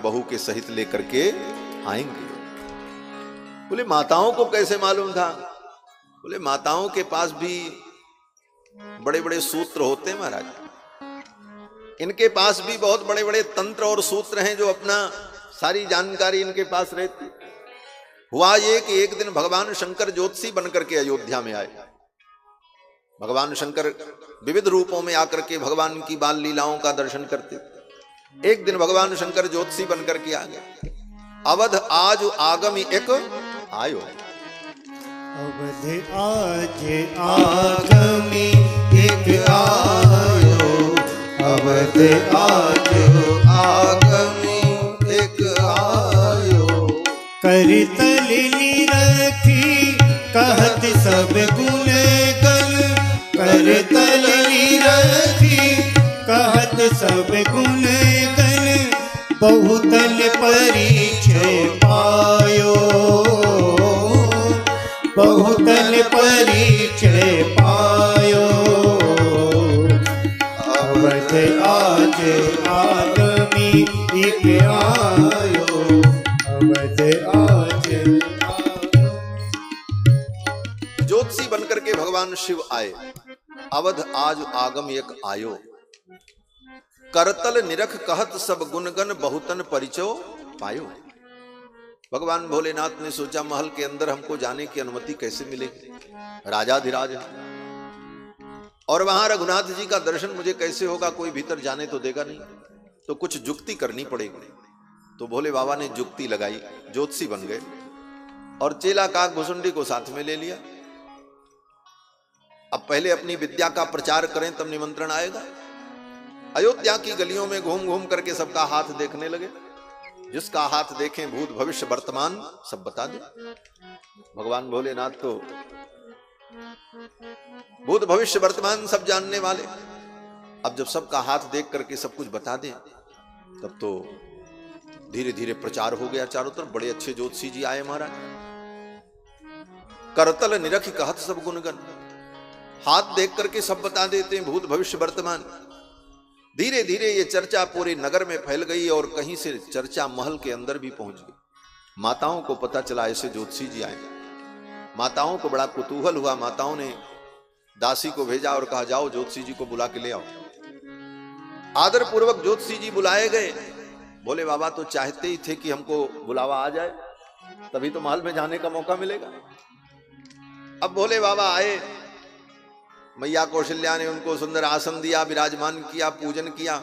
बहू के सहित लेकर के आएंगे। बोले माताओं को कैसे मालूम था? बोले माताओं के पास भी बड़े बड़े सूत्र होते हैं महाराज, इनके पास भी बहुत बड़े बड़े तंत्र और सूत्र हैं जो अपना सारी जानकारी इनके पास रहती। हुआ ये कि एक दिन भगवान शंकर ज्योतिषी बनकर के अयोध्या में आए। भगवान शंकर विविध रूपों में आकर के भगवान की बाल लीलाओं का दर्शन करते। एक दिन भगवान शंकर ज्योतिषी बनकर के आ गए। अवध आज आगमी एक आयो, अवध आज आगमी एक आयो, अवध आज आगमी एक आयो। करतल निरखी कहत सब गुण गण, करतल निरखी कहत सब गुण गण। बहुतल परिचय पायो, बहुतल परिचय पायो। अवध आज आगमी एक आयो, अवध आज। ज्योतिषी बनकर के भगवान शिव आए। अवध आज आगम एक आयो, करतल निरख कहत सब गुणगन। बहुतन परिचय पायो। भगवान भोलेनाथ ने सोचा महल के अंदर हमको जाने की अनुमति कैसे मिलेगी, राजाधिराज है, और वहां रघुनाथ जी का दर्शन मुझे कैसे होगा, कोई भीतर जाने तो देगा नहीं, तो कुछ जुक्ति करनी पड़ेगी। तो भोले बाबा ने जुक्ति लगाई, ज्योतिषी बन गए और चेला काक भुसुंडी को साथ में ले लिया। अब पहले अपनी विद्या का प्रचार करें तब निमंत्रण आएगा। अयोध्या की गलियों में घूम घूम करके सबका हाथ देखने लगे। जिसका हाथ देखें भूत भविष्य वर्तमान सब बता दे। भगवान भोलेनाथ तो भूत भविष्य वर्तमान सब जानने वाले। अब जब सबका हाथ देख करके सब कुछ बता दें तब तो धीरे धीरे प्रचार हो गया चारों तरफ। बड़े अच्छे ज्योतिषी जी आए महाराज। करतल निरखी कहत सब गुणगन, हाथ देख करके सब बता देते हैं भूत भविष्य वर्तमान। धीरे धीरे ये चर्चा पूरे नगर में फैल गई और कहीं से चर्चा महल के अंदर भी पहुंच गई। माताओं को पता चला ऐसे ज्योतिषी जी आए। माताओं को बड़ा कुतूहल हुआ। माताओं ने दासी को भेजा और कहा जाओ ज्योतिषी जी को बुला के ले आओ। आदर पूर्वक ज्योतिषी जी बुलाए गए। भोले बाबा तो चाहते ही थे कि हमको बुलावा आ जाए, तभी तो महल में जाने का मौका मिलेगा। अब भोले बाबा आए, मैया कौशल्या ने उनको सुंदर आसन दिया, विराजमान किया, पूजन किया,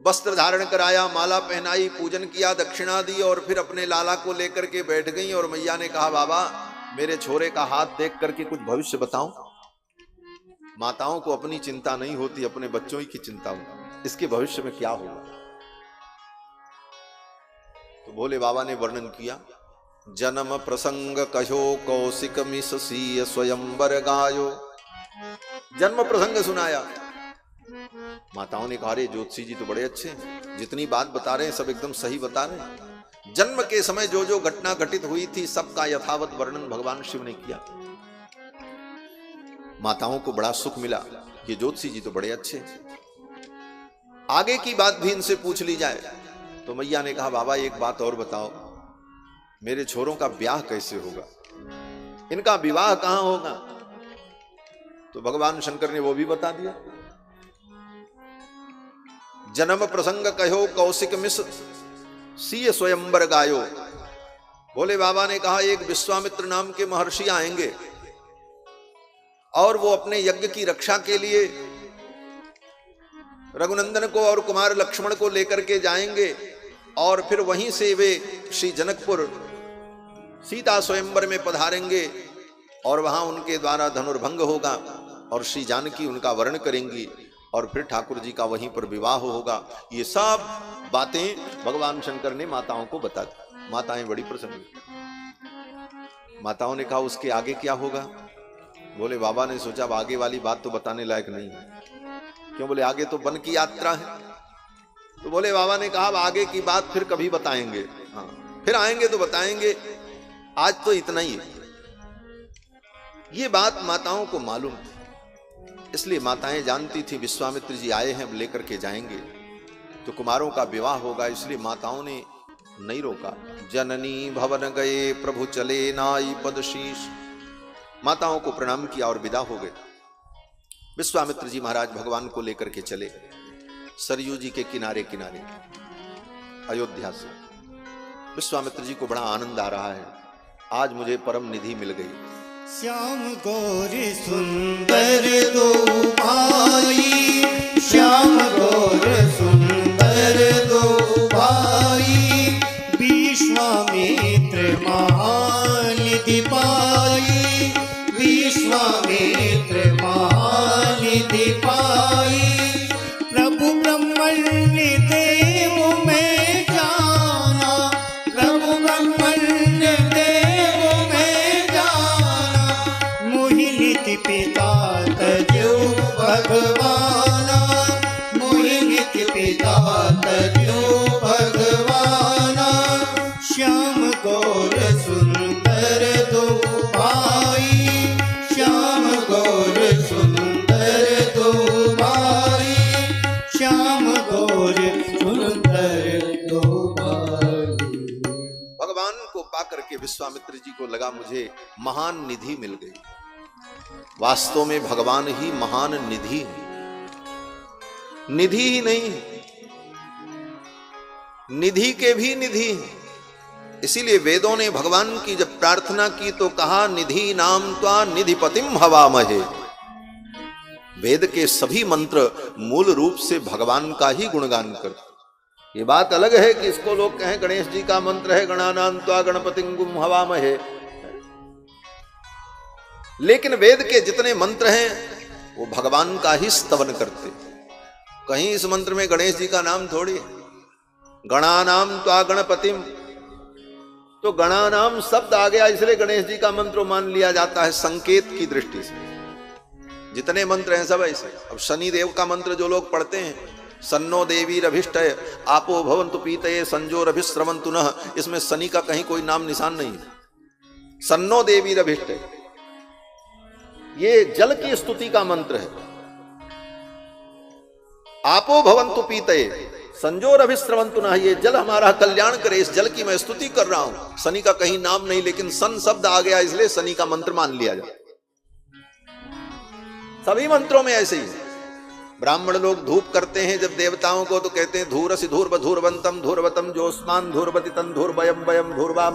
वस्त्र धारण कराया, माला पहनाई, पूजन किया, दक्षिणा दी और फिर अपने लाला को लेकर के बैठ गई। और मैया ने कहा बाबा मेरे छोरे का हाथ देख करके कुछ भविष्य बताओ। माताओं को अपनी चिंता नहीं होती, अपने बच्चों ही की चिंता होती, इसके भविष्य में क्या होगा। तो भोले बाबा ने वर्णन किया। जन्म प्रसंग कहो कौशिक मिस सीय स्वयंवर गायो। जन्म प्रसंग सुनाया। माताओं ने कहा रे ज्योतिषी जी तो बड़े अच्छे हैं, जितनी बात बता रहे हैं सब एकदम सही बता रहे हैं। जन्म के समय जो जो घटना घटित हुई थी सबका यथावत वर्णन भगवान शिव ने किया। माताओं को बड़ा सुख मिला, ये ज्योतिषी जी तो बड़े अच्छे हैं, आगे की बात भी इनसे पूछ ली जाए। तो मैया ने कहा बाबा एक बात और बताओ, मेरे छोरों का ब्याह कैसे होगा, इनका विवाह कहां होगा। तो भगवान शंकर ने वो भी बता दिया। जन्म प्रसंग कहो कौशिक मिस सीय स्वयंवर गायो। भोले बाबा ने कहा एक विश्वामित्र नाम के महर्षि आएंगे और वो अपने यज्ञ की रक्षा के लिए रघुनंदन को और कुमार लक्ष्मण को लेकर के जाएंगे और फिर वहीं से वे श्री जनकपुर सीता स्वयंवर में पधारेंगे और वहां उनके द्वारा धनुर्भंग होगा और श्री जानकी उनका वर्ण करेंगी और फिर ठाकुर जी का वहीं पर विवाह होगा। ये सब बातें भगवान शंकर ने माताओं को बता दी। माताएं बड़ी प्रसन्न हुई। माताओं ने कहा उसके आगे क्या होगा। बोले बाबा ने सोचा अब आगे वाली बात तो बताने लायक नहीं है। क्यों? बोले आगे तो वन की यात्रा है। तो बोले बाबा ने कहा अब आगे की बात फिर कभी बताएंगे, हाँ फिर आएंगे तो बताएंगे, आज तो इतना ही है। ये बात माताओं को मालूम थी, इसलिए माताएं जानती थी विश्वामित्र जी आए हैं, अब लेकर के जाएंगे। तो कुमारों का विवाह होगा, इसलिए माताओं ने नहीं रोका। जननी भवन गए प्रभु चले नाई पद शीश। माताओं को प्रणाम किया और विदा हो गए। विश्वामित्र जी महाराज भगवान को लेकर के चले सरयू जी के किनारे किनारे अयोध्या से। विश्वामित्र जी को बड़ा आनंद आ रहा है, आज मुझे परम निधि मिल गई। श्याम गौर सुंदर दो भाई, श्याम गौर सुंदर दो भाई, विश्वामित्र महानिधि पाई, विश्वामित्र महानिधि पाई। प्रभु ब्रह्मण्य देव में जाना, प्रभु ब्रह्मण्य देव में जाना, मोहिनी पिता तजो भगवाना, मोहिनी पिता तजो भगवाना। श्याम गौर सुंदर दो भाई, श्याम गौर सुंदर दो भाई, श्याम गौर सुंदर दो भाई। भगवान को पाकर के विश्वामित्र जी को लगा मुझे महान निधि मिल गई। वास्तव में भगवान ही महान निधि है, निधि ही नहीं है, निधि के भी निधि है। इसीलिए वेदों ने भगवान की जब प्रार्थना की तो कहा निधि नाम त्वा निधिपतिम हवामहे। वेद के सभी मंत्र मूल रूप से भगवान का ही गुणगान करते। ये बात अलग है कि इसको लोग कहें गणेश जी का मंत्र है गणानां त्वा गणपतिं गुम हवामहे, लेकिन वेद के जितने मंत्र हैं वो भगवान का ही स्तवन करते। कहीं इस मंत्र में गणेश जी का नाम थोड़ी है। गणानां त्वा गणपतिम, तो गणानाम शब्द आ गया इसलिए गणेश जी का मंत्र मान लिया जाता है संकेत की दृष्टि से। जितने मंत्र हैं सब ऐसे। अब शनि देव का मंत्र जो लोग पढ़ते हैं, सन्नो देवी रभिष्टय आपो भवन्तु पीतये संजो रभिस्रवन्तु नः, इसमें शनि का कहीं कोई नाम निशान नहीं है। सन्नो देवी रभिष्टय ये जल की स्तुति का मंत्र है। आपो भवन्तु पीतये संजोर अभिस्रवंतु ना, ये जल हमारा कल्याण करे, इस जल की मैं स्तुति कर रहा हूं। शनि का कहीं नाम नहीं, लेकिन सन शब्द आ गया इसलिए शनि का मंत्र मान लिया जाए। सभी मंत्रों में ऐसे ही है। ब्राह्मण लोग धूप करते हैं जब देवताओं को, तो कहते हैं धूरसि धूर्व धूर्वंतम धूर्वतम जोस्मान धूर्वति तन धूर्वयम वयम धूर्वाम।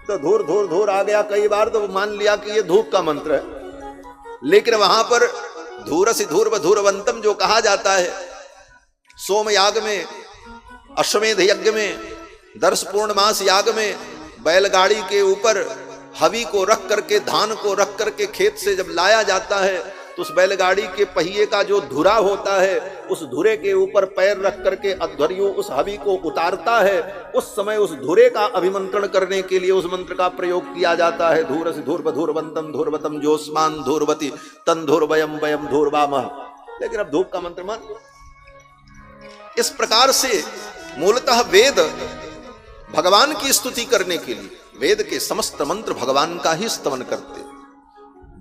तो धूर धूर धूर आ गया कई बार, तो मान लिया कि ये धूप का मंत्र है। लेकिन वहां पर धूरसि धूर्व धूर्वंतम जो कहा जाता है सोम याग में, अश्वमेध यज्ञ में, दर्श पूर्णमास याग में बैलगाड़ी के ऊपर हवि को रख करके, धान को रख करके खेत से जब लाया जाता है तो उस बैलगाड़ी के पहिए का जो धुरा होता है उस धुरे के ऊपर पैर रख करके अध्वर्यु उस हवि को उतारता है। उस समय उस धुरे का अभिमंत्रण करने के लिए उस मंत्र का प्रयोग किया जाता है। धूरसि धूर्व धूर्वंतम धूर्वतम जोस्मान धूर्वति तन धूर्वयम वयम धूर्वामः। लेकिन अब धूप का मंत्र मान। इस प्रकार से मूलतः वेद भगवान की स्तुति करने के लिए, वेद के समस्त मंत्र भगवान का ही स्तवन करते।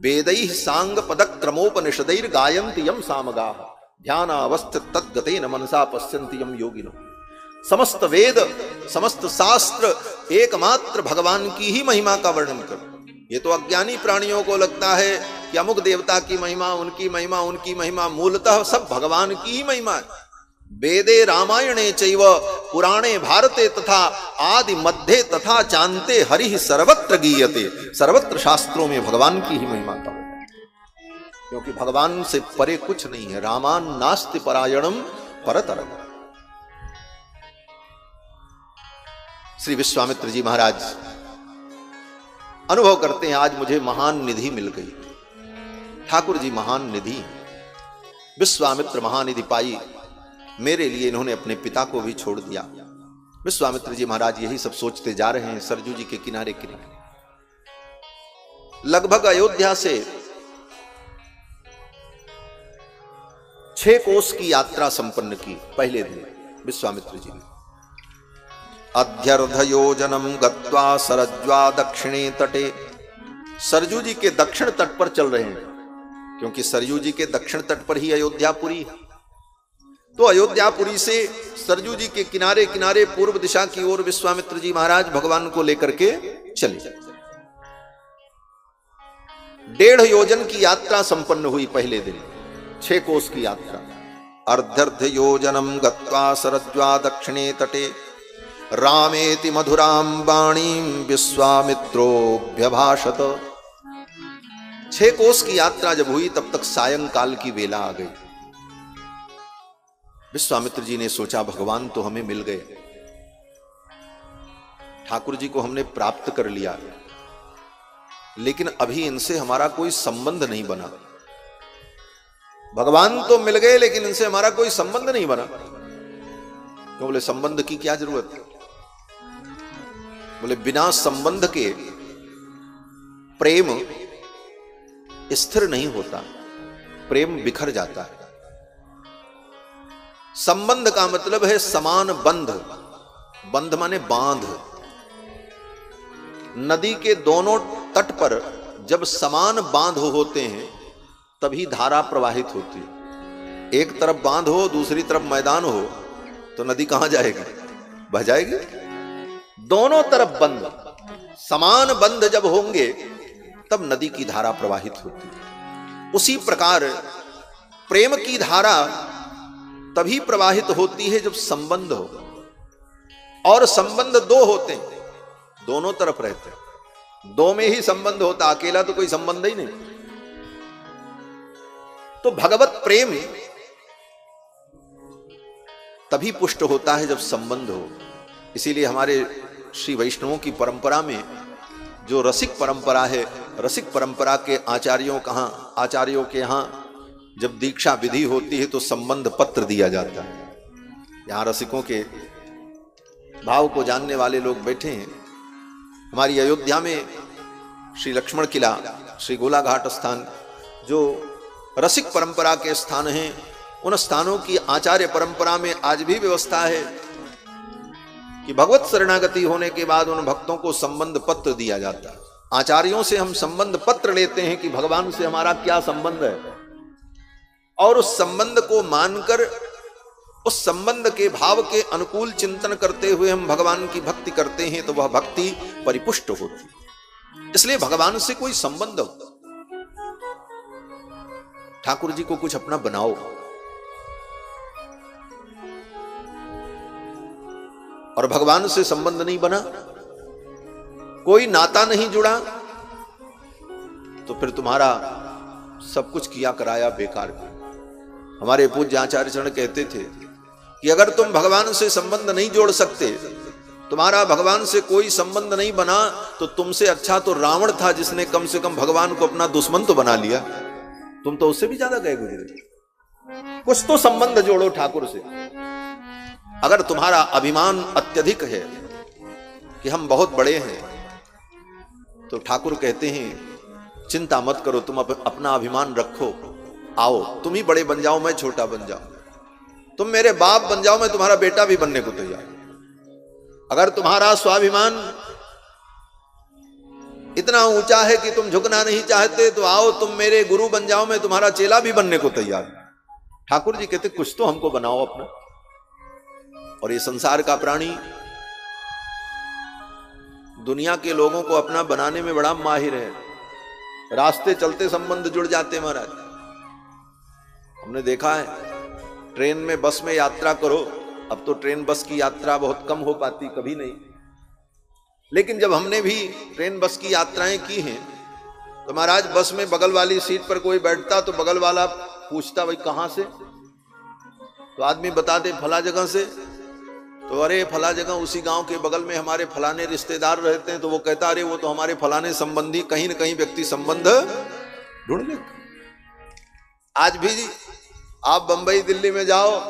वेदैः सांग पदक क्रमोपनिषदैर् गायन्ति यम सामगाः ध्यानावस्थित तद्गतेन मनसा पश्यन्ति यम योगिनो। समस्त वेद समस्त शास्त्र एकमात्र भगवान की ही महिमा का वर्णन कर। ये तो अज्ञानी प्राणियों को लगता है कि अमुक देवता की महिमा, उनकी महिमा, उनकी महिमा, मूलतः सब भगवान की ही महिमा है। वेदे रामायणे चैव पुराणे भारते तथा आदि मध्य तथा चान्ते हरिः सर्वत्र गीयते। सर्वत्र शास्त्रों में भगवान की ही महिमा का वर्णन है, क्योंकि भगवान से परे कुछ नहीं है। रामान नास्ति परायणम परतरम। श्री विश्वामित्र जी महाराज अनुभव करते हैं आज मुझे महान निधि मिल गई। ठाकुर जी महान निधि, विश्वामित्र महानिधि पाई। मेरे लिए इन्होंने अपने पिता को भी छोड़ दिया। विश्वामित्र जी महाराज यही सब सोचते जा रहे हैं सरजू जी के किनारे किनारे। लगभग अयोध्या से 6 कोस की यात्रा संपन्न की पहले दिन विश्वामित्र जी ने। अध्यर्धयोजनम गत्वा सरज्वा दक्षिणे तटे। सरजू जी के दक्षिण तट पर चल रहे हैं, क्योंकि सरयू जी के दक्षिण तट पर ही अयोध्यापुरी है। तो अयोध्यापुरी से सरजू जी के किनारे किनारे पूर्व दिशा की ओर विश्वामित्र जी महाराज भगवान को लेकर के चले। 1.5 योजन की यात्रा संपन्न हुई पहले दिन, 6 कोस की यात्रा। अर्धर्ध योजनम गत्वा सरज्वा दक्षिणे तटे रामेति मधुराम वाणीम विश्वामित्रोऽभ्यभाषत। 6 कोस की यात्रा जब हुई तब तक सायंकाल की वेला आ गई। विश्वामित्र जी ने सोचा भगवान तो हमें मिल गए, ठाकुर जी को हमने प्राप्त कर लिया, लेकिन अभी इनसे हमारा कोई संबंध नहीं बना। भगवान तो मिल गए लेकिन इनसे हमारा कोई संबंध नहीं बना। तो बोले संबंध की क्या जरूरत है? बोले बिना संबंध के प्रेम स्थिर नहीं होता, प्रेम बिखर जाता है। संबंध का मतलब है समान बंध, बंध माने बांध। नदी के दोनों तट पर जब समान बांध होते हैं तभी धारा प्रवाहित होती है। एक तरफ बांध हो दूसरी तरफ मैदान हो तो नदी कहां जाएगी? बह जाएगी। दोनों तरफ बंध, समान बंध जब होंगे तब नदी की धारा प्रवाहित होती है। उसी प्रकार प्रेम की धारा तभी प्रवाहित होती है जब संबंध हो, और संबंध 2 होते हैं, दोनों तरफ रहते हैं, 2 में ही संबंध होता, अकेला तो कोई संबंध ही नहीं। तो भगवत प्रेम तभी पुष्ट होता है जब संबंध हो। इसीलिए हमारे श्री वैष्णवों की परंपरा में जो रसिक परंपरा है, रसिक परंपरा के आचार्यों के यहां जब दीक्षा विधि होती है तो संबंध पत्र दिया जाता है। यहां रसिकों के भाव को जानने वाले लोग बैठे हैं। हमारी अयोध्या में श्री लक्ष्मण किला, श्री गोलाघाट स्थान जो रसिक परंपरा के स्थान हैं, उन स्थानों की आचार्य परंपरा में आज भी व्यवस्था है कि भगवत शरणागति होने के बाद उन भक्तों को संबंध पत्र दिया जाता है। आचार्यों से हम संबंध पत्र लेते हैं कि भगवान से हमारा क्या संबंध है, और उस संबंध को मानकर उस संबंध के भाव के अनुकूल चिंतन करते हुए हम भगवान की भक्ति करते हैं तो वह भक्ति परिपुष्ट होती है। इसलिए भगवान से कोई संबंध हो, ठाकुर जी को कुछ अपना बनाओ, और भगवान से संबंध नहीं बना, कोई नाता नहीं जुड़ा, तो फिर तुम्हारा सब कुछ किया कराया बेकार है। हमारे पूज्य आचार्य चरण कहते थे कि अगर तुम भगवान से संबंध नहीं जोड़ सकते, तुम्हारा भगवान से कोई संबंध नहीं बना, तो तुमसे अच्छा तो रावण था जिसने कम से कम भगवान को अपना दुश्मन तो बना लिया। तुम तो उससे भी ज्यादा गए गुजरे। कुछ तो संबंध जोड़ो ठाकुर से। अगर तुम्हारा अभिमान अत्यधिक है कि हम बहुत बड़े हैं, तो ठाकुर कहते हैं चिंता मत करो, तुम अपना अभिमान रखो, आओ तुम ही बड़े बन जाओ, मैं छोटा बन जाऊं, तुम मेरे बाप बन जाओ, मैं तुम्हारा बेटा भी बनने को तैयार। अगर तुम्हारा स्वाभिमान इतना ऊंचा है कि तुम झुकना नहीं चाहते, तो आओ तुम मेरे गुरु बन जाओ, मैं तुम्हारा चेला भी बनने को तैयार। ठाकुर जी कहते कुछ तो हमको बनाओ अपना। और ये संसार का प्राणी दुनिया के लोगों को अपना बनाने में बड़ा माहिर है। रास्ते चलते संबंध जुड़ जाते महाराज। हमने देखा है, ट्रेन में बस में यात्रा करो, अब तो ट्रेन बस की यात्रा बहुत कम हो पाती, कभी नहीं, लेकिन जब हमने भी ट्रेन बस की यात्राएं की हैं तो महाराज बस में बगल वाली सीट पर कोई बैठता तो बगल वाला पूछता भाई कहां से, तो आदमी बता दे फला जगह से, तो अरे फला जगह उसी गांव के बगल में हमारे फलाने रिश्तेदार रहते हैं, तो वो कहता अरे वो तो हमारे फलाने संबंधी, कहीं न कहीं व्यक्ति संबंध ढूंढ लेता। आज भी आप बंबई दिल्ली में जाओ,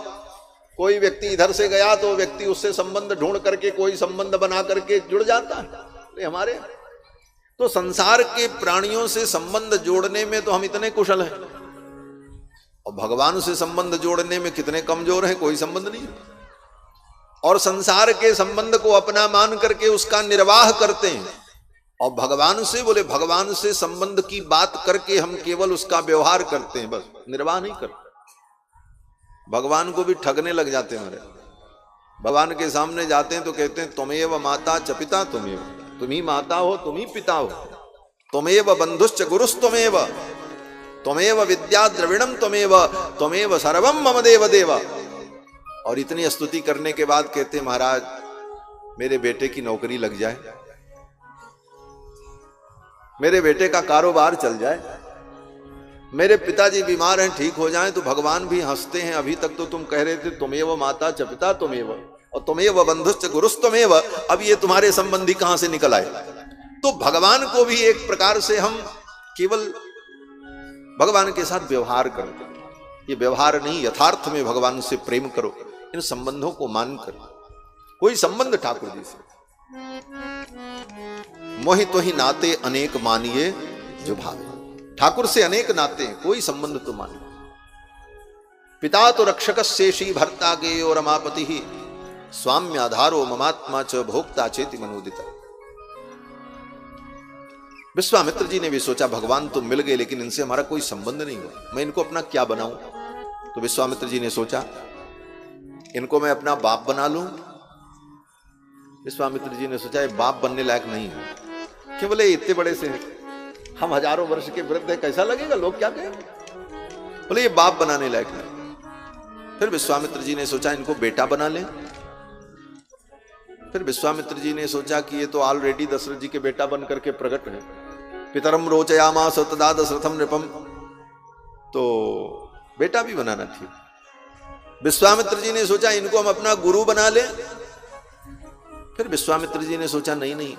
कोई व्यक्ति इधर से गया तो व्यक्ति उससे संबंध ढूंढ करके कोई संबंध बना करके जुड़ जाता है। हमारे तो संसार के प्राणियों से संबंध जोड़ने में तो हम इतने कुशल हैं, और भगवान से संबंध जोड़ने में कितने कमजोर हैं, कोई संबंध नहीं। और संसार के संबंध को अपना मान करके उसका निर्वाह करते हैं, और भगवान से बोले भगवान से संबंध की बात करके हम केवल उसका व्यवहार करते हैं, बस निर्वाह नहीं करते। भगवान को भी ठगने लग जाते हैं। हमारे भगवान के सामने जाते हैं तो कहते हैं तुमेव माता च पिता तुमेव, तुम ही माता हो तुम ही पिता हो, तुमेव बंधुश्च गुरुस्तुमेव, तुमेव विद्या द्रविणम तुमेव, तुमेव सर्वम मम देव देव। और इतनी स्तुति करने के बाद कहते हैं महाराज मेरे बेटे की नौकरी लग जाए, मेरे बेटे का कारोबार चल जाए, मेरे पिताजी बीमार हैं ठीक हो जाएं। तो भगवान भी हंसते हैं, अभी तक तो तुम कह रहे थे तुमेव माता च पिता तुमेव और तुमेव बंधुश्च गुरुस्तुमेव, अब ये तुम्हारे संबंधी कहां से निकल आए। तो भगवान को भी एक प्रकार से हम केवल भगवान के साथ व्यवहार करते, ये व्यवहार नहीं, यथार्थ में भगवान से प्रेम करो, इन संबंधों को मानकर। कोई संबंध ठाकुर जी से मोहि तो ही नाते अनेक मानिए जो भावे, ठाकुर से अनेक नाते हैं, कोई संबंध तो मानिए। पिता तो रक्षक शेषी भर्ता गे और रमापति ही स्वाम्य आधारो ममात्मा च भोक्ता चेति मनोदिता। विश्वामित्र जी ने भी सोचा भगवान तो मिल गए लेकिन इनसे हमारा कोई संबंध नहीं हुआ, मैं इनको अपना क्या बनाऊं। तो विश्वामित्र जी ने सोचा इनको मैं अपना बाप बना लूं। विश्वामित्र जी ने सोचा ये बाप बनने लायक नहीं है, क्यों बोले इतने बड़े से हम हजारों वर्ष के वृद्ध है, कैसा लगेगा, लोग क्या कहेंगे। बोले ये बाप बनाने लायक नहीं। फिर विश्वामित्र जी ने सोचा इनको बेटा बना लें। फिर विश्वामित्र जी ने सोचा कि ये तो ऑलरेडी दशरथ जी के बेटा बन करके प्रकट है। पितरम रोचयामास तदा दशरथम नृपम, तो बेटा भी बनाना ठीक। विश्वामित्र जी ने सोचा इनको हम अपना गुरु बना लें। फिर विश्वामित्र जी ने सोचा नहीं नहीं,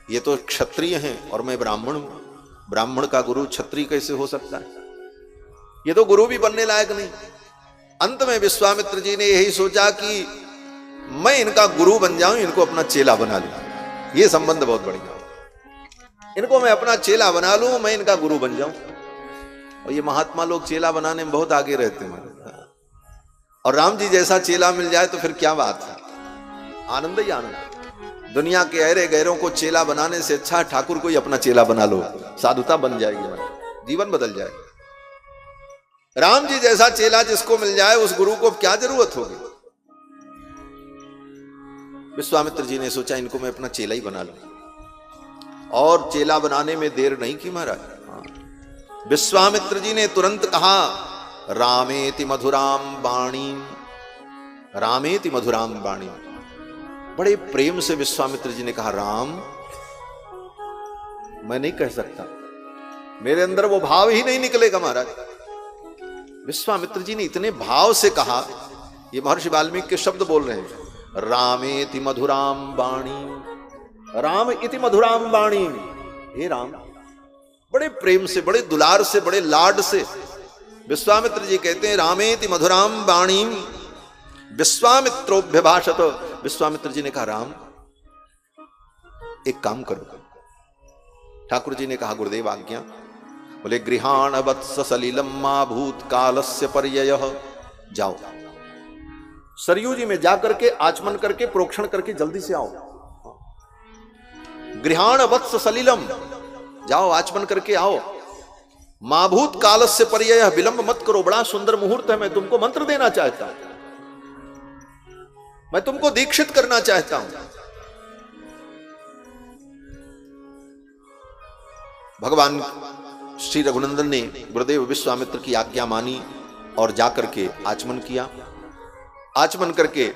ये तो क्षत्रिय हैं और मैं ब्राह्मण हूं, ब्राह्मण का गुरु क्षत्रिय कैसे हो सकता है, ये तो गुरु भी बनने लायक नहीं। अंत में विश्वामित्र जी ने यही सोचा कि मैं इनका गुरु बन जाऊं, इनको अपना चेला बना लूं, ये संबंध बहुत बढ़िया, इनको मैं अपना चेला बना लूं, मैं इनका गुरु बन जाऊं। और ये महात्मा लोग चेला बनाने में बहुत आगे रहते हैं, और राम जी जैसा चेला मिल जाए तो फिर क्या बात है, आनंद ही आनंद। दुनिया के अहरे गहरों को चेला बनाने से अच्छा ठाकुर को ही अपना चेला बना लो, साधुता बन जाएगी, जीवन बदल जाएगा। राम जी जैसा चेला जिसको मिल जाए उस गुरु को क्या जरूरत होगी। विश्वामित्र जी ने सोचा इनको मैं अपना चेला ही बना लूं, और चेला बनाने में देर नहीं की महाराज। विश्वामित्र जी ने तुरंत कहा रामेति मधुराम वाणी, रामेति मधुराम वाणी। बड़े प्रेम से विश्वामित्र जी ने कहा राम मैं नहीं कह सकता, मेरे अंदर वो भाव ही नहीं निकलेगा महाराज। विश्वामित्र जी ने इतने भाव से कहा, ये महर्षि वाल्मीकि के शब्द बोल रहे हैं, रामेति मधुराम वाणी, राम इति मधुराम वाणी। हे राम, बड़े प्रेम से, बड़े दुलार से, बड़े लाड से विश्वामित्र जी कहते हैं रामेति मधुराम वाणी विश्वामित्रोभ्यभाषत। विश्वामित्र जी ने कहा राम एक काम करो। ठाकुर जी ने कहा गुरुदेव आज्ञा। बोले गृहाण वत्स सलिलम मा भूत कालस्य पर्ययः, जाओ सरयू जी में जाकर के आचमन करके प्रोक्षण करके जल्दी से आओ। गृहाण वत्स सलिलम, जाओ आचमन करके आओ। माभूत कालस्य पर्ययः, विलंब मत करो, बड़ा सुंदर मुहूर्त है, मैं तुमको मंत्र देना चाहता हूं, मैं तुमको दीक्षित करना चाहता हूं। भगवान श्री रघुनंदन ने गुरुदेव विश्वामित्र की आज्ञा मानी और जाकर के आचमन किया। आचमन करके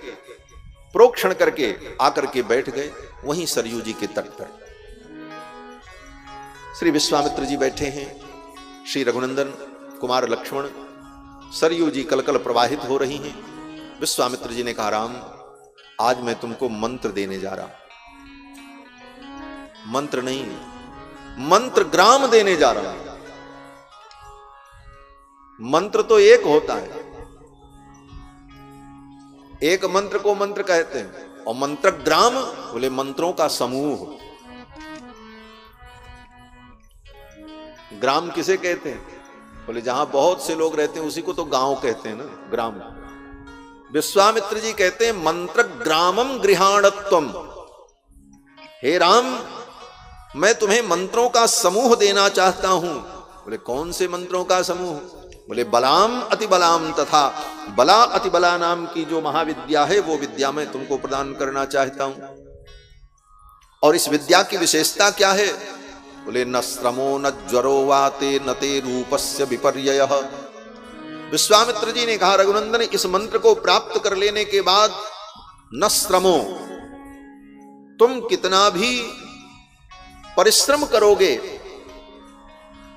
प्रोक्षण करके आकर के बैठ गए वहीं सरयू जी के तट पर। श्री विश्वामित्र जी बैठे हैं, श्री रघुनंदन कुमार लक्ष्मण, सरयू जी कलकल प्रवाहित हो रही हैं। विश्वामित्र जी ने कहा राम आज मैं तुमको मंत्र देने जा रहा हूं। मंत्र नहीं, मंत्र ग्राम देने जा रहा हूं। मंत्र तो एक होता है, एक मंत्र को मंत्र कहते हैं, और मंत्र ग्राम बोले मंत्रों का समूह। ग्राम किसे कहते हैं? बोले जहां बहुत से लोग रहते हैं उसी को तो गांव कहते हैं ना, ग्राम। विश्वामित्र जी कहते हैं मंत्र ग्रामम गृहाणत्वम। हे राम मैं तुम्हें मंत्रों का समूह देना चाहता हूं। बोले कौन से मंत्रों का समूह? बोले बलाम अति बलाम तथा बला अति बला नाम की जो महाविद्या है वो विद्या मैं तुमको प्रदान करना चाहता हूं। और इस विद्या की विशेषता क्या है? बोले न श्रमो न ज्वरो वाते न ते रूपस्य विपर्ययः। विश्वामित्र जी ने कहा रघुनंदन इस मंत्र को प्राप्त कर लेने के बाद न श्रमो, तुम कितना भी परिश्रम करोगे,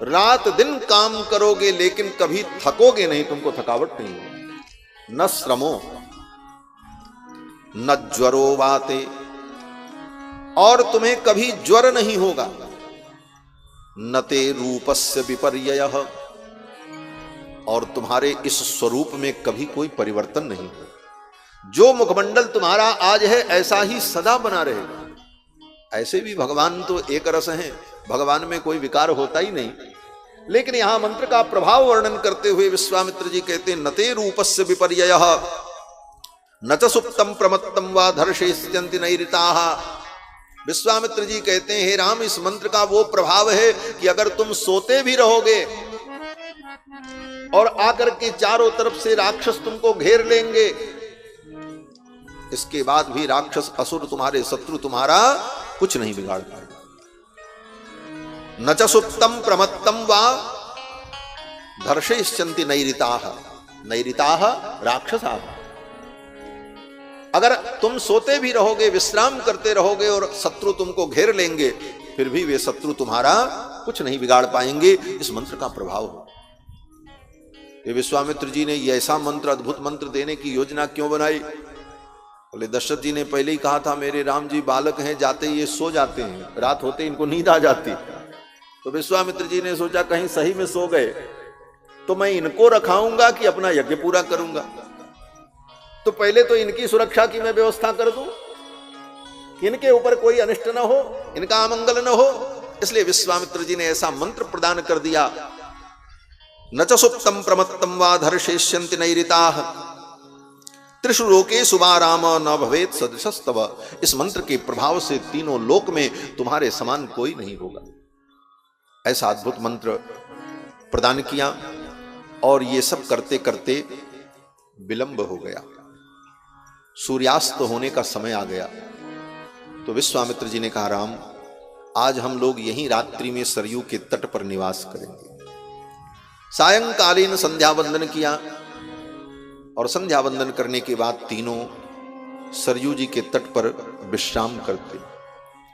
रात दिन काम करोगे, लेकिन कभी थकोगे नहीं, तुमको थकावट नहीं होगी। न श्रमो न ज्वरो वाते, और तुम्हें कभी ज्वर नहीं होगा। न ते रूपस्य विपर्ययः, और तुम्हारे इस स्वरूप में कभी कोई परिवर्तन नहीं हो। जो मुखमंडल तुम्हारा आज है ऐसा ही सदा बना रहेगा। ऐसे भी भगवान तो एक रस हैं, भगवान में कोई विकार होता ही नहीं। लेकिन यहां मंत्र का प्रभाव वर्णन करते हुए विश्वामित्र जी कहते हैं नते रूपस्य विपर्ययः न च सुप्तम प्रमत्तम वा धर्षयन्ति नैरिताः। विश्वामित्र जी कहते हैं हे राम, इस मंत्र का वो प्रभाव है कि अगर तुम सोते भी रहोगे और आकर के चारों तरफ से राक्षस तुमको घेर लेंगे, इसके बाद भी राक्षस असुर तुम्हारे शत्रु तुम्हारा कुछ नहीं बिगाड़ पाएगा। न च सुप्तम प्रमत्तम वा धर्षयन्ति नैरिताः। नैरिताः राक्षसाः। अगर तुम सोते भी रहोगे, विश्राम करते रहोगे और शत्रु तुमको घेर लेंगे, फिर भी वे शत्रु तुम्हारा कुछ नहीं बिगाड़ पाएंगे। इस मंत्र का प्रभाव हो। ये विश्वामित्र जी ने ये ऐसा मंत्र, अद्भुत मंत्र देने की योजना क्यों बनाई? बोले दशरथ जी ने पहले ही कहा था मेरे राम जी बालक हैं, जाते ये सो जाते हैं, रात होते इनको नींद आ जाती। तो विश्वामित्र जी ने सोचा कहीं सही में सो गए तो मैं इनको रखाऊंगा कि अपना यज्ञ पूरा करूंगा। तो पहले तो इनकी सुरक्षा की मैं व्यवस्था कर दूं, इनके ऊपर कोई अनिष्ट न हो, इनका अमंगल न हो। इसलिए विश्वामित्र जी ने ऐसा मंत्र प्रदान कर दिया न च सुप्तम प्रमत्तम वा धर्षयन्ति नैरिताः त्रिषु लोकेषु वा राम न भवेत् सदृशस्तव। इस मंत्र के प्रभाव से तीनों लोक में तुम्हारे समान कोई नहीं होगा। ऐसा अद्भुत मंत्र प्रदान किया और ये सब करते करते विलंब हो गया। सूर्यास्त होने का समय आ गया। तो विश्वामित्र जी ने कहा राम, आज हम लोग यहीं रात्रि में सरयू के तट पर निवास करेंगे। सायंकालीन संध्या वंदन किया और संध्या वंदन करने के बाद तीनों सरयू जी के तट पर विश्राम करते।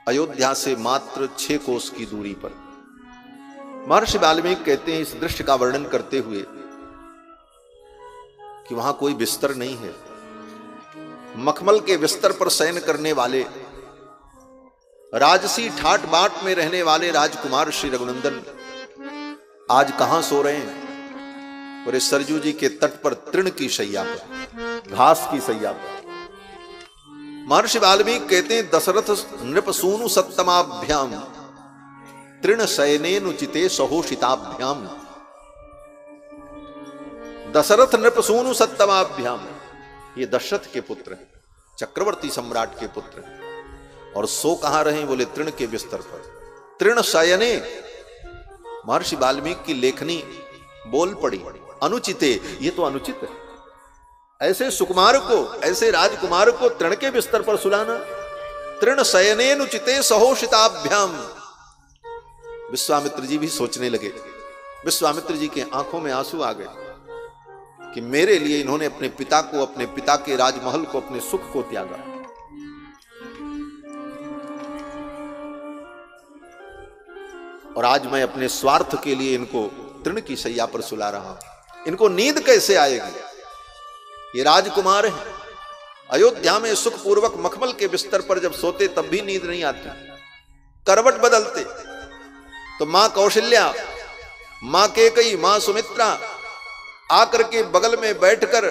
अयोध्या से मात्र 6 कोस की दूरी पर। महर्षि वाल्मीकि कहते हैं इस दृश्य का वर्णन करते हुए कि वहां कोई बिस्तर नहीं है। मखमल के बिस्तर पर शयन करने वाले, राजसी ठाट बाट में रहने वाले राजकुमार श्री रघुनंदन आज कहां सो रहे हैं? और सरजू जी के तट पर तृण की शैया पर, घास की शैया पर। महर्षि वाल्मीकि कहते हैं दशरथ नृपसूनु सत्तमाभ्याम तृण शयनेनुचिते सहोषिताभ्याम। दशरथ नृपसूनु सत्तमाभ्याम, ये दशरथ के पुत्र हैं, चक्रवर्ती सम्राट के पुत्र हैं। और सो कहां रहे? बोले तृण के बिस्तर पर। तृण शयने, महर्षि वाल्मीकि की लेखनी बोल पड़ी अनुचिते, ये तो अनुचित है। ऐसे सुकुमार को, ऐसे राजकुमार को तृण के बिस्तर पर सुलाना। तृण शयनेनुचिते सहोषिताभ्याम। विश्वामित्र जी भी सोचने लगे। विश्वामित्र जी के आंखों में आंसू आ गए कि मेरे लिए इन्होंने अपने पिता को, अपने पिता के राजमहल को, अपने सुख को त्यागा। और आज मैं अपने स्वार्थ के लिए इनको तृण की शैया पर सुला रहा हूं। इनको नींद कैसे आएगी? ये राजकुमार हैं, अयोध्या में सुखपूर्वक मखमल के बिस्तर पर जब सोते तब भी नींद नहीं आती। करवट बदलते तो मां कौशल्या, मां केकई, मां सुमित्रा आकर के बगल में बैठकर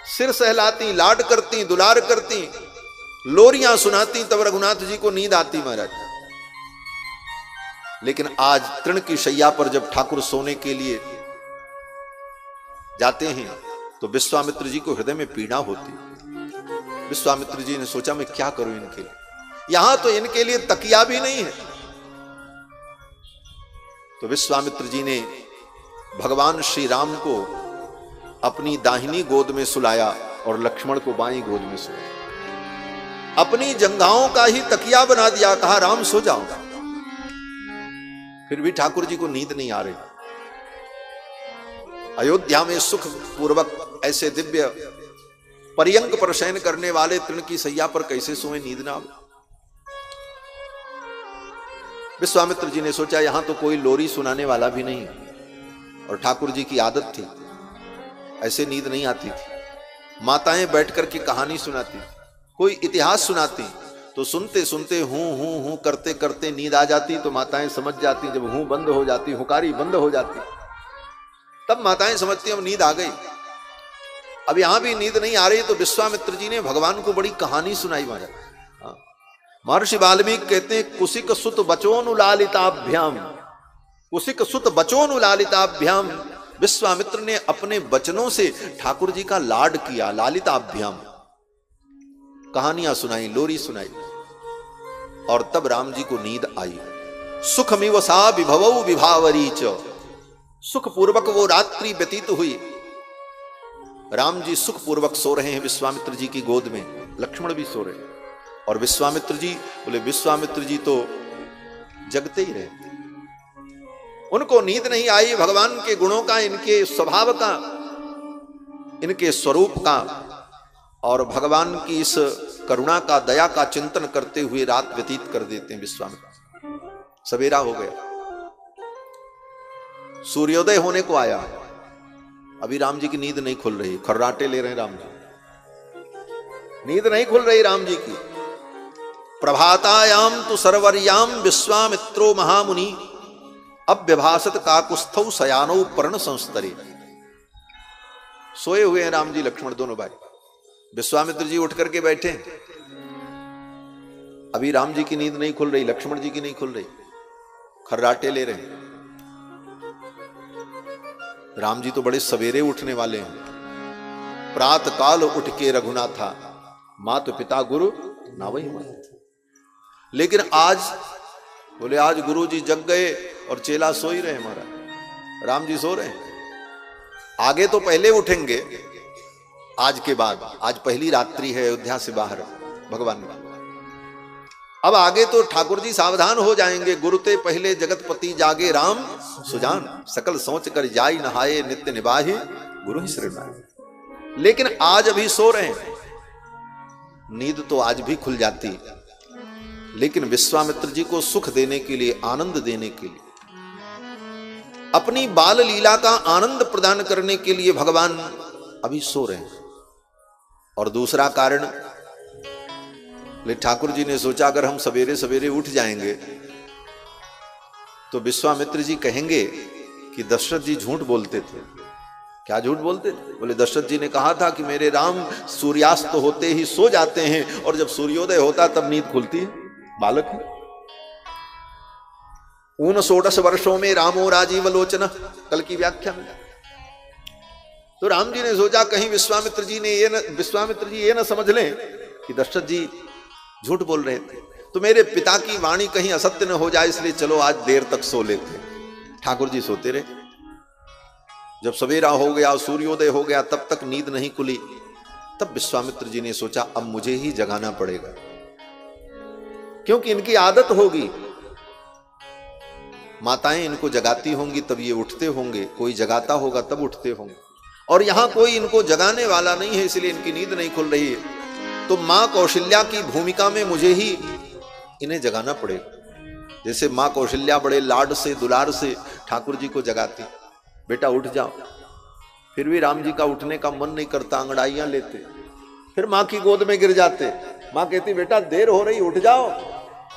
सिर सहलाती, लाड करती, दुलार करती, लोरियां सुनाती, तब रघुनाथ जी को नींद आती महाराज। लेकिन आज तृण की शैया पर जब ठाकुर सोने के लिए जाते हैं तो विश्वामित्र जी को हृदय में पीड़ा होती। विश्वामित्र जी ने सोचा मैं क्या करूं इनके लिए, यहां तो इनके लिए तकिया भी नहीं है। तो विश्वामित्र जी ने भगवान श्री राम को अपनी दाहिनी गोद में सुलाया और लक्ष्मण को बाईं गोद में सुलाया। अपनी जंघाओं का ही तकिया बना दिया, कहा राम सो जाओ। फिर भी ठाकुर जी को नींद नहीं आ रही। अयोध्या में सुख पूर्वक ऐसे दिव्य पर्यंक पर शयन करने वाले तृण की सैया पर कैसे सोए, नींद ना आवे। विश्वामित्र जी ने सोचा यहां तो कोई लोरी सुनाने वाला भी नहीं, और ठाकुर जी की आदत थी, ऐसे नींद नहीं आती थी। माताएं बैठ करके कहानी सुनाती, कोई इतिहास सुनाती, तो सुनते सुनते हूं करते करते नींद आ जाती। तो माताएं समझ जाती, जब हूं बंद हो जाती, हुकारी बंद हो जाती, तब माताएं समझती अब नींद आ गई। अब यहां भी नींद नहीं आ रही, तो विश्वामित्र जी ने भगवान को बड़ी कहानी सुनाई। महाराज महर्षि वाल्मीकि कहते हैं, कुसिक सुत बचोनुलालिताभ्याम, कुसिक सुत बचोनुलालिताभ्याम, विश्वामित्र ने अपने बचनों से ठाकुर जी का लाड किया। लालिताभ्याम, कहानियां सुनाई, लोरी सुनाई, और तब राम जी को नींद आई। सुखमिव सा विभवौ विभावरी च, सुख पूर्वक वो रात्रि व्यतीत हुई। राम जी सुख पूर्वक सो रहे हैं विश्वामित्र जी की गोद में, लक्ष्मण भी सो रहे हैं। और विश्वामित्र जी बोले, विश्वामित्र जी तो जगते ही रहे, उनको नींद नहीं आई भगवान के गुणों का, इनके स्वभाव का, इनके स्वरूप का, और भगवान की इस करुणा का, दया का चिंतन करते हुए रात व्यतीत कर देते हैं विश्वामित्र। सवेरा हो गया, सूर्योदय होने को आया, अभी राम जी की नींद नहीं खुल रही, खर्राटे ले रहे हैं राम जी, नींद नहीं खुल रही राम जी की। प्रभातायाम तु सर्वर्याम विश्वामित्रो महामुनि, अव्यभासत काकुस्थौ शयानौ पर्ण संस्तरे। सोए हुए हैं राम जी लक्ष्मण दोनों भाई। विश्वामित्र जी उठ करके बैठे, अभी राम जी की नींद नहीं खुल रही, लक्ष्मण जी की नहीं खुल रही, खर्राटे ले रहे हैं। राम जी तो बड़े सवेरे उठने वाले हैं। प्रात काल उठ के रघुनाथा, मात पिता गुरु ना वही मान। लेकिन आज बोले, आज गुरु जी जग गए और चेला सो ही रहे, महाराज राम जी सो रहे हैं। आगे तो पहले उठेंगे, आज के बाद, आज पहली रात्रि है अयोध्या से बाहर भगवान का। अब आगे तो ठाकुर जी सावधान हो जाएंगे। गुरुते पहले जगतपति जागे राम सुजान, सकल सोच कर जाई नहाए नित्य निभाही गुरु ही श्रीनाथ। लेकिन आज अभी सो रहे हैं, नींद तो आज भी खुल जाती, लेकिन विश्वामित्र जी को सुख देने के लिए, आनंद देने के लिए, अपनी बाल लीला का आनंद प्रदान करने के लिए भगवान अभी सो रहे हैं। और दूसरा कारण, ठाकुर जी ने सोचा अगर हम सवेरे सवेरे उठ जाएंगे तो विश्वामित्र जी कहेंगे कि दशरथ जी झूठ बोलते थे। क्या झूठ बोलते थे? बोले दशरथ जी ने कहा था कि मेरे राम सूर्यास्त होते ही सो जाते हैं, और जब सूर्योदय होता तब नींद खुलती है। बालक है। 69 वर्षों में रामो राजीव लोचन, कल की व्याख्या में। तो राम जी ने सोचा कहीं विश्वामित्र जी ये न समझ लें कि दशरथ जी झूठ बोल रहे थे, तो मेरे पिता की वाणी कहीं असत्य न हो जाए, इसलिए चलो आज देर तक सो लेते। ठाकुर जी सोते रहे। जब सवेरा हो गया, सूर्योदय हो गया, तब तक नींद नहीं खुली। तब विश्वामित्र जी ने सोचा अब मुझे ही जगाना पड़ेगा, क्योंकि इनकी आदत होगी, माताएं इनको जगाती होंगी तब ये उठते होंगे, कोई जगाता होगा तब उठते होंगे, और यहां कोई इनको जगाने वाला नहीं है, इसलिए इनकी नींद नहीं खुल रही है। तो मां कौशल्या की भूमिका में मुझे ही इन्हें जगाना पड़ेगा। जैसे मां कौशल्या बड़े लाड से, दुलार से ठाकुर जी को जगाती, बेटा उठ जाओ। फिर भी राम जी का उठने का मन नहीं करता, अंगड़ाइयां लेते, फिर मां की गोद में गिर जाते। मां कहती बेटा देर हो रही, उठ जाओ।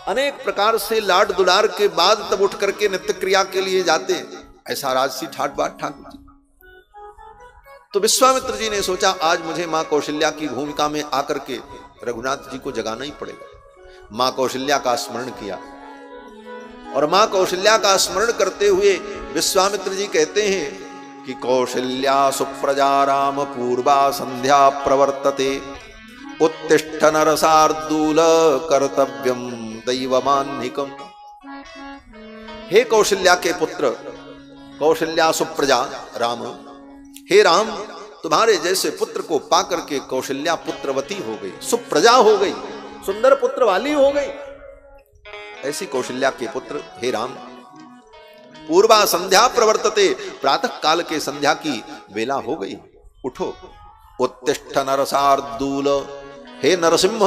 अनेक प्रकार से लाड दुलार के बाद तब उठ करके नित्य क्रिया के लिए जाते। ऐसा राजसी ठाट बाट ठाकुर जी। तो विश्वामित्र जी ने सोचा आज मुझे मां कौशल्या की भूमिका में आकर के रघुनाथ जी को जगाना ही पड़ेगा। मां कौशल्या का स्मरण किया, और मां कौशल्या का स्मरण करते हुए विश्वामित्र जी कहते हैं कि कौशल्या सुप्रजा राम पूर्वा संध्या प्रवर्तते, उत्तिष्ठ नरसार्दूल कर्तव्यम दैवमान्निकम। हे कौशल्या के पुत्र, कौशल्या सुप्रजा राम, हे राम तुम्हारे जैसे पुत्र को पाकर के कौशल्या पुत्रवती हो गई, सुप्रजा हो गई, सुंदर पुत्र वाली हो गई। ऐसी कौशल्या के पुत्र हे राम। पूर्वा संध्या प्रवर्तते, प्रातः काल के संध्या की वेला हो गई, उठो। उत्तिष्ठ नरसार्दूल, हे नरसिंह,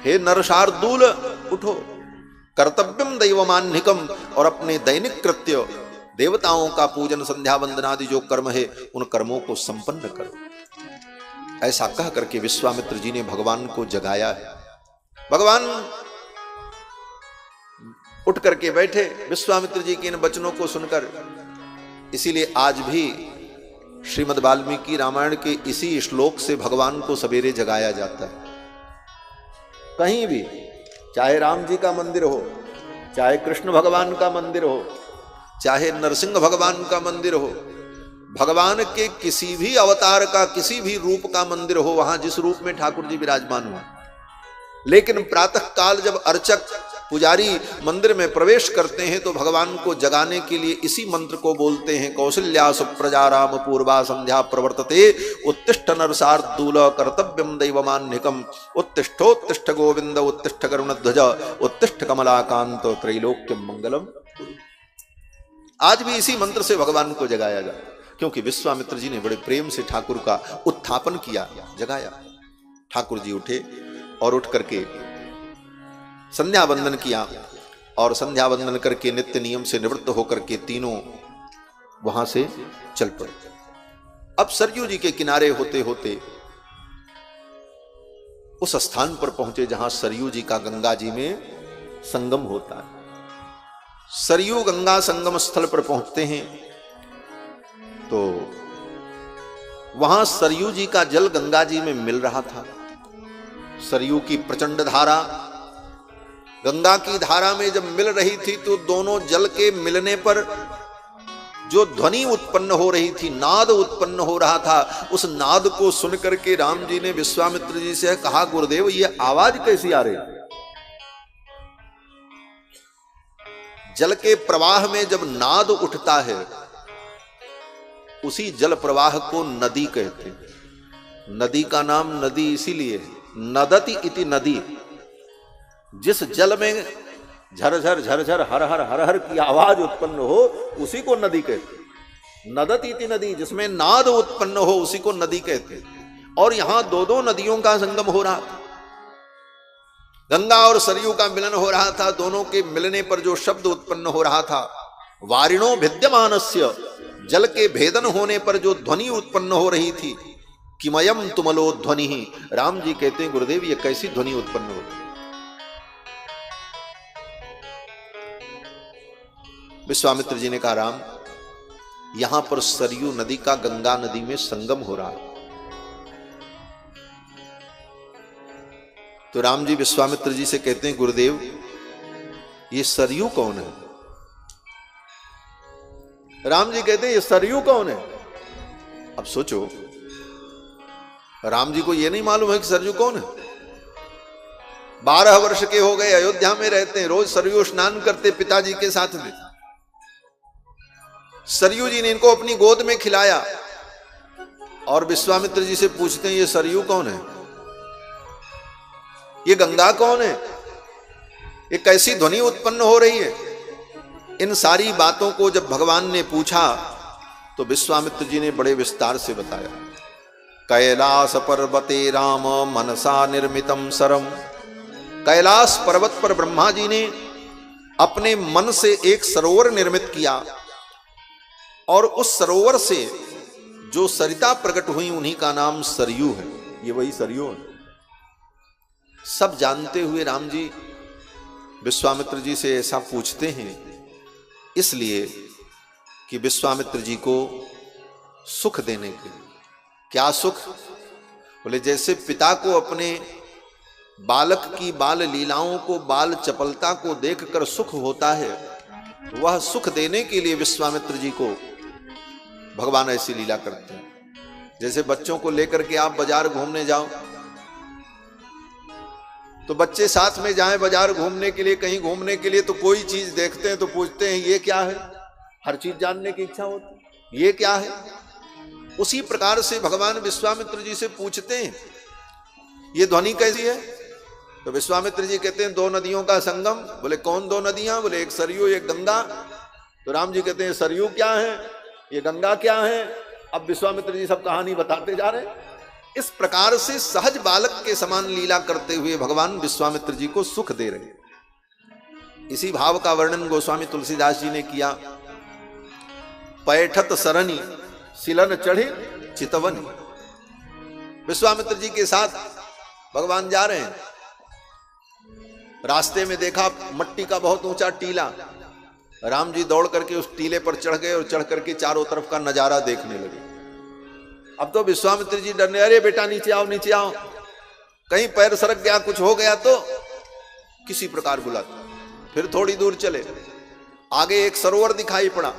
हे नरसार्दूल उठो। कर्तव्यम दैवमान्निकम, और अपने दैनिक कृत्य देवताओं का पूजन संध्या वंदनादि जो कर्म है उन कर्मों को संपन्न करो। ऐसा कह करके विश्वामित्र जी ने भगवान को जगाया है। भगवान उठ करके बैठे विश्वामित्र जी के इन वचनों को सुनकर। इसीलिए आज भी श्रीमद् वाल्मीकि रामायण के इसी श्लोक से भगवान को सवेरे जगाया जाता है। कहीं भी, चाहे राम जी का मंदिर हो, चाहे कृष्ण भगवान का मंदिर हो, चाहे नरसिंह भगवान का मंदिर हो, भगवान के किसी भी अवतार का किसी भी रूप का मंदिर हो, वहां जिस रूप में ठाकुर जी विराजमान हो, लेकिन प्रातः काल जब अर्चक पुजारी मंदिर में प्रवेश करते हैं तो भगवान को जगाने के लिए इसी मंत्र को बोलते हैं। कौशल्या सुप्रजा राम पूर्वा संध्या प्रवर्तते, उत्तिष्ठ नरसार्दूल कर्तव्यम दैवमान्निकम, उत्तिष्ठोत्तिष्ठ गोविंद उत्तिष्ठ करुणध्वज उत्तिष्ठ कमलाकांत त्रैलोक्यम मंगलम। आज भी इसी मंत्र से भगवान को जगाया जाए, क्योंकि विश्वामित्र जी ने बड़े प्रेम से ठाकुर का उत्थापन किया, जगाया। ठाकुर जी उठे और उठ करके संध्या वंदन किया, और संध्या वंदन करके नित्य नियम से निवृत्त होकर के तीनों वहां से चल पड़े। अब सरयू जी के किनारे होते होते उस स्थान पर पहुंचे जहां सरयू जी का गंगा जी में संगम होता है। सरयू गंगा संगम स्थल पर पहुंचते हैं तो वहां सरयू जी का जल गंगा जी में मिल रहा था। सरयू की प्रचंड धारा गंगा की धारा में जब मिल रही थी तो दोनों जल के मिलने पर जो ध्वनि उत्पन्न हो रही थी, नाद उत्पन्न हो रहा था, उस नाद को सुनकर के राम जी ने विश्वामित्र जी से कहा, गुरुदेव ये आवाज कैसी आ रही? जल के प्रवाह में जब नाद उठता है उसी जल प्रवाह को नदी कहते हैं। नदी का नाम नदी इसीलिए है, नदति इति नदी। जिस जल में झरझर झरझर हर हर हर हर की आवाज उत्पन्न हो उसी को नदी कहते हैं। नदति इति नदी, जिसमें नाद उत्पन्न हो उसी को नदी कहते हैं। और यहां दो दो नदियों का संगम हो रहा था, गंगा और सरयू का मिलन हो रहा था। दोनों के मिलने पर जो शब्द उत्पन्न हो रहा था, वारिणो भिद्यमानस्य, जल के भेदन होने पर जो ध्वनि उत्पन्न हो रही थी, किमयम तुमलो ध्वनि। राम जी कहते हैं, गुरुदेव ये कैसी ध्वनि उत्पन्न हो? विश्वामित्र जी ने कहा, राम यहां पर सरयू नदी का गंगा नदी में संगम हो रहा है। तो राम जी विश्वामित्र जी से कहते हैं, गुरुदेव ये सरयू कौन है? राम जी कहते हैं, ये सरयू कौन है? अब सोचो, राम जी को यह नहीं मालूम है कि सरयू कौन है। 12 वर्ष के हो गए, अयोध्या में रहते हैं, रोज सरयू स्नान करते पिताजी के साथ में। सरयू जी ने इनको अपनी गोद में खिलाया और विश्वामित्र जी से पूछते हैं, ये सरयू कौन है? ये गंगा कौन है? ये कैसी ध्वनि उत्पन्न हो रही है? इन सारी बातों को जब भगवान ने पूछा तो विश्वामित्र जी ने बड़े विस्तार से बताया। कैलास पर्वते राम मनसा निर्मितम सरम। कैलास पर्वत पर ब्रह्मा जी ने अपने मन से एक सरोवर निर्मित किया, और उस सरोवर से जो सरिता प्रकट हुई उन्हीं का नाम सरयू है। ये वही सरयू है। सब जानते हुए राम जी विश्वामित्र जी से ऐसा पूछते हैं इसलिए कि विश्वामित्र जी को सुख देने के लिए। क्या सुख? बोले जैसे पिता को अपने बालक की बाल लीलाओं को, बाल चपलता को देखकर सुख होता है, वह सुख देने के लिए विश्वामित्र जी को भगवान ऐसी लीला करते हैं। जैसे बच्चों को लेकर के आप बाजार घूमने जाओ तो बच्चे साथ में जाएं बाजार घूमने के लिए, कहीं घूमने के लिए, तो कोई चीज देखते हैं तो पूछते हैं ये क्या है, हर चीज जानने की इच्छा होती, ये क्या है। उसी प्रकार से भगवान विश्वामित्र जी से पूछते हैं ये ध्वनि कैसी है। तो विश्वामित्र जी कहते हैं 2 नदियों का संगम। बोले कौन 2 नदियां? बोले एक सरयू एक गंगा। तो राम जी कहते हैं सरयू क्या है, ये गंगा क्या है। अब विश्वामित्र जी सब कहानी बताते जा रहे हैं। इस प्रकार से सहज बालक के समान लीला करते हुए भगवान विश्वामित्र जी को सुख दे रहे हैं। इसी भाव का वर्णन गोस्वामी तुलसीदास जी ने किया। पैठत सरनी सिलन चढ़े चितवन। विश्वामित्र जी के साथ भगवान जा रहे हैं, रास्ते में देखा मट्टी का बहुत ऊंचा टीला। राम जी दौड़ करके उस टीले पर चढ़ गए और चढ़ करके चारों तरफ का नजारा देखने लगे। अब तो विश्वामित्र जी डरने, अरे बेटा नीचे आओ नीचे आओ, कहीं पैर सरक गया कुछ हो गया तो। किसी प्रकार बुलाते। फिर थोड़ी दूर चले, आगे एक सरोवर दिखाई पड़ा।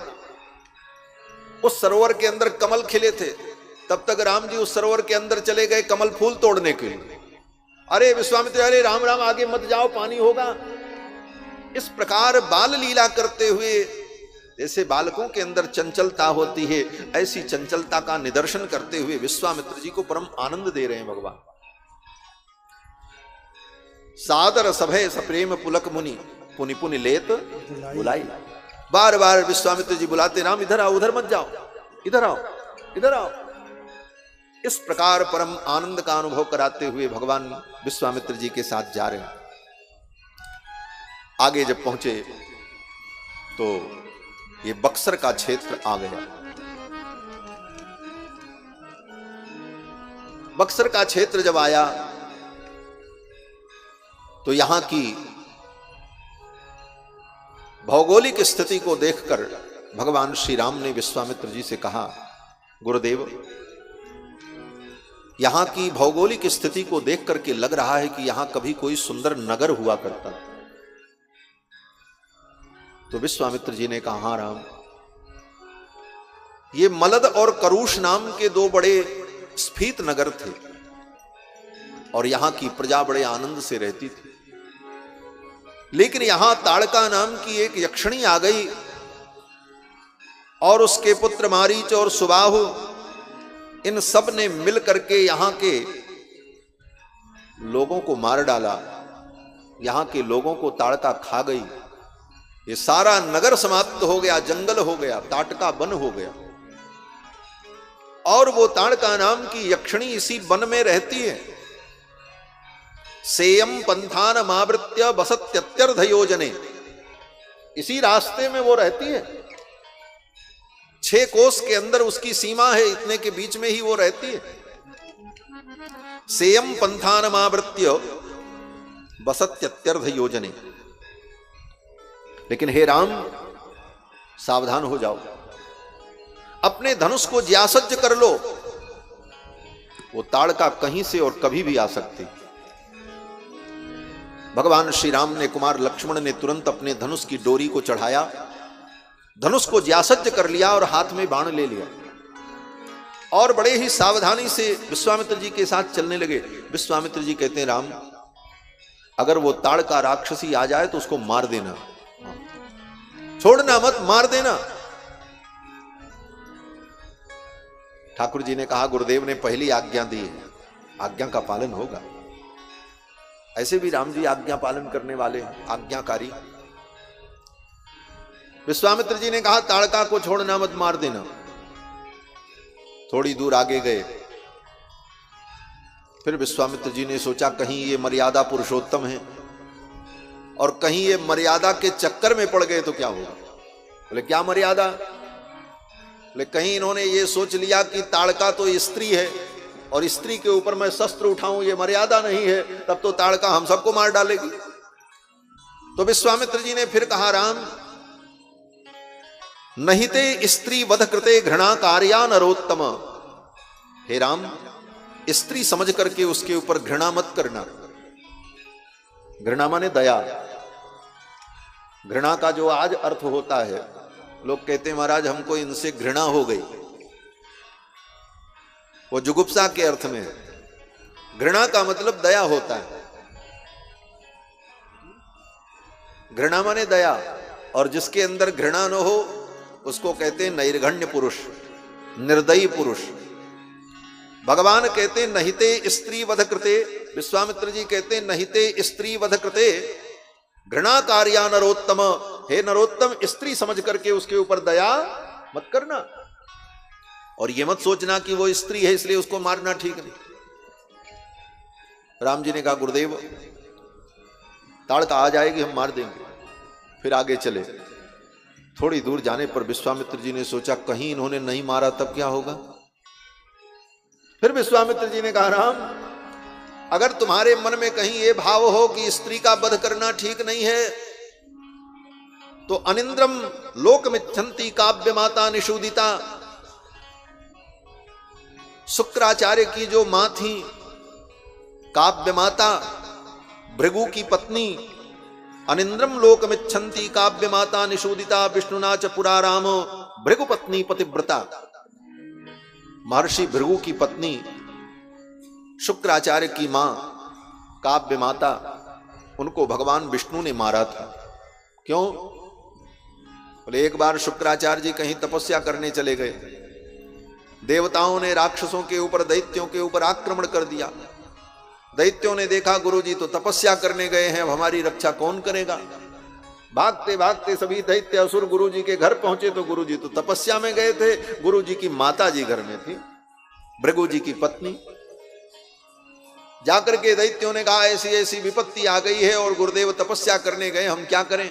उस सरोवर के अंदर कमल खिले थे। तब तक राम जी उस सरोवर के अंदर चले गए कमल फूल तोड़ने के लिए। अरे विश्वामित्र, अरे राम राम आगे मत जाओ पानी होगा। इस प्रकार बाल लीला करते हुए, जैसे बालकों के अंदर चंचलता होती है, ऐसी चंचलता का निदर्शन करते हुए विश्वामित्र जी को परम आनंद दे रहे हैं भगवान। सादर सभय सप्रेम पुलक मुनि पुनि पुनि लेत बुलाई। बार बार विश्वामित्र जी बुलाते, राम इधर आओ, उधर मत जाओ, इधर आओ इधर आओ। इस प्रकार परम आनंद का अनुभव कराते हुए भगवान विश्वामित्र जी के साथ जा रहे हैं। आगे जब पहुंचे तो ये बक्सर का क्षेत्र आ गया। बक्सर का क्षेत्र जब आया तो यहां की भौगोलिक स्थिति को देखकर भगवान श्री राम ने विश्वामित्र जी से कहा, गुरुदेव यहां की भौगोलिक स्थिति को देख करके लग रहा है कि यहां कभी कोई सुंदर नगर हुआ करता। तो विश्वामित्र जी ने कहा, हाँ राम, ये मलद और करूष नाम के 2 बड़े स्फीत नगर थे और यहां की प्रजा बड़े आनंद से रहती थी। लेकिन यहां ताड़का नाम की एक यक्षिणी आ गई और उसके पुत्र मारीच और सुबाहु, इन सब ने मिल करके यहां के लोगों को मार डाला। यहां के लोगों को ताड़का खा गई। ये सारा नगर समाप्त हो गया, जंगल हो गया, ताटका वन हो गया। और वो ताड़का नाम की यक्षिणी इसी वन में रहती है। सेयम पंथान मावृत्य बसत्यत्यर्ध योजने, इसी रास्ते में वो रहती है। 6 कोस के अंदर उसकी सीमा है, इतने के बीच में ही वो रहती है। सेयम पंथान मावृत्य बसत्यत्यर्ध योजने। लेकिन हे राम, सावधान हो जाओ, अपने धनुष को ज्यासज्ज कर लो, वो ताड़का कहीं से और कभी भी आ सकती। भगवान श्री राम ने, कुमार लक्ष्मण ने तुरंत अपने धनुष की डोरी को चढ़ाया, धनुष को ज्यासज्ज कर लिया और हाथ में बाण ले लिया और बड़े ही सावधानी से विश्वामित्र जी के साथ चलने लगे। विश्वामित्र जी कहते हैं, राम अगर वो ताड़का राक्षसी आ जाए तो उसको मार देना, छोड़ना मत, मार देना। ठाकुर जी ने कहा, गुरुदेव ने पहली आज्ञा दी है, आज्ञा का पालन होगा। ऐसे भी राम जी आज्ञा पालन करने वाले, आज्ञाकारी। विश्वामित्र जी ने कहा, ताड़का को छोड़ना मत, मार देना। थोड़ी दूर आगे गए, फिर विश्वामित्र जी ने सोचा कहीं ये मर्यादा पुरुषोत्तम है और कहीं ये मर्यादा के चक्कर में पड़ गए तो क्या होगा। बोले क्या मर्यादा? बोले कहीं इन्होंने ये सोच लिया कि ताड़का तो स्त्री है और स्त्री के ऊपर मैं शस्त्र उठाऊं, ये मर्यादा नहीं है, तब तो ताड़का हम सबको मार डालेगी। तो विश्वामित्र जी ने फिर कहा, राम नहीं ते स्त्री वध कृते घृणा कार्या नरोत्तम। हे राम, स्त्री समझ करके उसके ऊपर घृणा मत करना। घृणा माने दया। घृणा का जो आज अर्थ होता है, लोग कहते हैं महाराज हमको इनसे घृणा हो गई, वो जुगुप्सा के अर्थ में है। घृणा का मतलब दया होता है। घृणा माने दया, और जिसके अंदर घृणा न हो उसको कहते हैं नैर्घण्य पुरुष, निर्दयी पुरुष। भगवान कहते हैं नहिते स्त्री वध कृते, विश्वामित्र जी कहते हैं नहिते स्त्री वध कृते घृणा कार्या नरोत्तम। हे नरोत्तम, स्त्री समझ करके उसके ऊपर दया मत करना, और ये मत सोचना कि वो स्त्री है इसलिए उसको मारना ठीक नहीं। राम जी ने कहा गुरुदेव ताड़का आ जाएगी, हम मार देंगे। फिर आगे चले। थोड़ी दूर जाने पर विश्वामित्र जी ने सोचा कहीं इन्होंने नहीं मारा तब क्या होगा। फिर विश्वामित्र जी ने कहा राम, अगर तुम्हारे मन में कहीं ये भाव हो कि स्त्री का वध करना ठीक नहीं है, तो अनिंद्रम लोकमिच्छन्ति काव्य माता निषूदिता, शुक्राचार्य की जो मां थी काव्य माता, भृगु की पत्नी, अनिंद्रम लोकमिच्छन्ति काव्य माता निषूदिता विष्णुना च पुरा राम भृगु पत्नी पतिव्रता। महर्षि भृगु की पत्नी शुक्राचार्य की मां काव्य माता, उनको भगवान विष्णु ने मारा था। क्यों? बोले एक बार शुक्राचार्य जी कहीं तपस्या करने चले गए, देवताओं ने राक्षसों के ऊपर, दैत्यों के ऊपर आक्रमण कर दिया। दैत्यों ने देखा गुरुजी तो तपस्या करने गए हैं, अब हमारी रक्षा कौन करेगा। भागते भागते सभी दैत्य असुर गुरुजी के घर पहुंचे तो गुरुजी तो तपस्या में गए थे, गुरुजी की माता जी घर में थी, भृगु जी की पत्नी। जाकर के दैत्यों ने कहा ऐसी ऐसी विपत्ति आ गई है और गुरुदेव तपस्या करने गए, हम क्या करें।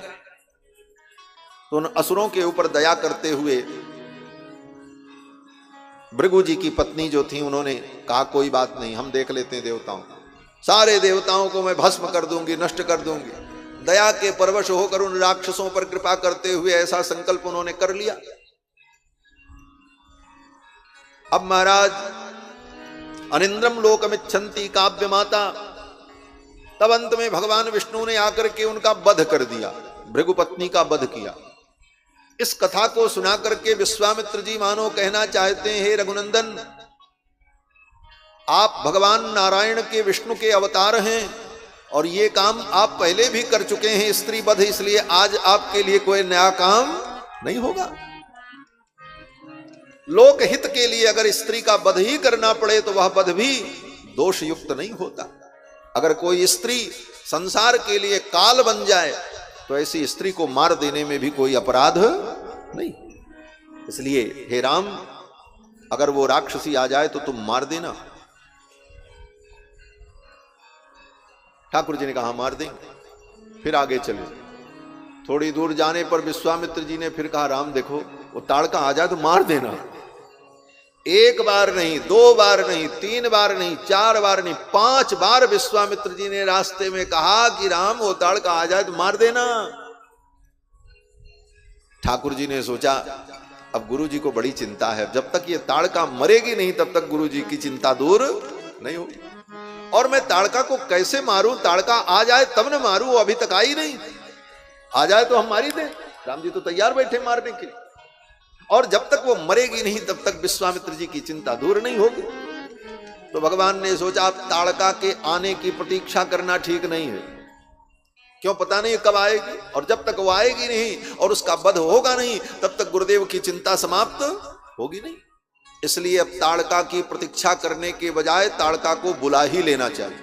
तो उन असुरों के ऊपर दया करते हुए भृगु जी की पत्नी जो थी, उन्होंने कहा कोई बात नहीं, हम देख लेते हैं देवताओं, सारे देवताओं को मैं भस्म कर दूंगी, नष्ट कर दूंगी। दया के परवश होकर उन राक्षसों पर कृपा करते हुए ऐसा संकल्प उन्होंने कर लिया। अब महाराज अनिंद्रम लोकमिच्छन्ति काव्य माता, तब अंत में भगवान विष्णु ने आकर के उनका वध कर दिया, भृगु पत्नी का वध किया। इस कथा को सुना करके विश्वामित्र जी मानो कहना चाहते हैं, हे रघुनंदन, आप भगवान नारायण के विष्णु के अवतार हैं और ये काम आप पहले भी कर चुके हैं स्त्री वध, इसलिए आज आपके लिए कोई नया काम नहीं होगा। लोकहित के लिए अगर स्त्री का वध ही करना पड़े तो वह वध भी दोष युक्त नहीं होता। अगर कोई स्त्री संसार के लिए काल बन जाए तो ऐसी स्त्री को मार देने में भी कोई अपराध नहीं। इसलिए हे राम, अगर वो राक्षसी आ जाए तो तुम मार देना। ठाकुर जी ने कहा मार देंगे। फिर आगे चले। थोड़ी दूर जाने पर विश्वामित्र जी ने फिर कहा राम देखो, वो ताड़का आ जाए तो मार देना। एक बार नहीं, दो बार नहीं, तीन बार नहीं, चार बार नहीं, 5 बार विश्वामित्र जी ने रास्ते में कहा कि राम वो ताड़का आ जाए तो मार देना। ठाकुर जी ने सोचा अब गुरु जी को बड़ी चिंता है, जब तक ये ताड़का मरेगी नहीं तब तक गुरु जी की चिंता दूर नहीं होगी। और मैं ताड़का को कैसे मारूं, ताड़का आ जाए तब न मारूं, वो अभी तक आई नहीं, आ जाए तो हम मारी दें। राम जी तो तैयार बैठे मारने के लिए, और जब तक वो मरेगी नहीं तब तक विश्वामित्र जी की चिंता दूर नहीं होगी। तो भगवान ने सोचा अब ताड़का के आने की प्रतीक्षा करना ठीक नहीं है, क्यों पता नहीं कब आएगी, और जब तक वो आएगी नहीं और उसका वध होगा नहीं तब तक गुरुदेव की चिंता समाप्त होगी नहीं। इसलिए अब ताड़का की प्रतीक्षा करने के बजाय ताड़का को बुला ही लेना चाहिए।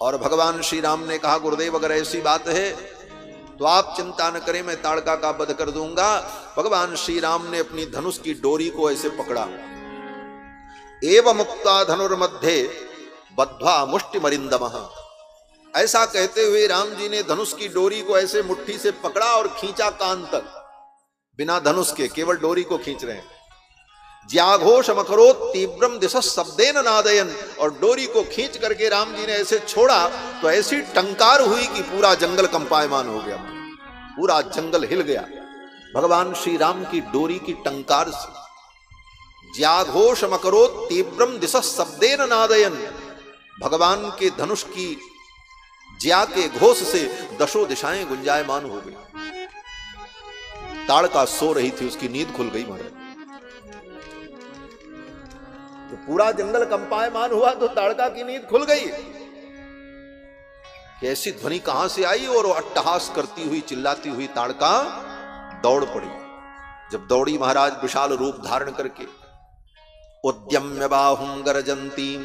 और भगवान श्री राम ने कहा गुरुदेव अगर ऐसी बात है तो आप चिंता न करें, मैं ताड़का का वध कर दूंगा। भगवान श्री राम ने अपनी धनुष की डोरी को ऐसे पकड़ा, एवं मुक्ता धनुर्मध्ये बद्ध्वा मुष्टि मरिंदमः। ऐसा कहते हुए राम जी ने धनुष की डोरी को ऐसे मुट्ठी से पकड़ा और खींचा कान तक, बिना धनुष के, केवल डोरी को खींच रहे हैं। ज्याघोष मकरोत तीव्रम दिशा शब्देन नादयन, और डोरी को खींच करके राम जी ने ऐसे छोड़ा तो ऐसी टंकार हुई कि पूरा जंगल कंपायमान हो गया, पूरा जंगल हिल गया भगवान श्री राम की डोरी की टंकार से। ज्याघोष मकरोत तीव्रम दिशा शब्देन नादयन, भगवान के धनुष की ज्या के घोष से दशों दिशाएं गुंजायमान हो गई। ताड़का सो रही थी, उसकी नींद खुल गई महाराज। तो पूरा जंगल कंपायमान हुआ तो ताड़का की नींद खुल गई। कैसी ध्वनि कहां से आई, और अट्टहास करती हुई चिल्लाती हुई ताड़का दौड़ पड़ी। जब दौड़ी महाराज विशाल रूप धारण करके, उद्यम्य बाहुं गर्जन्तीं,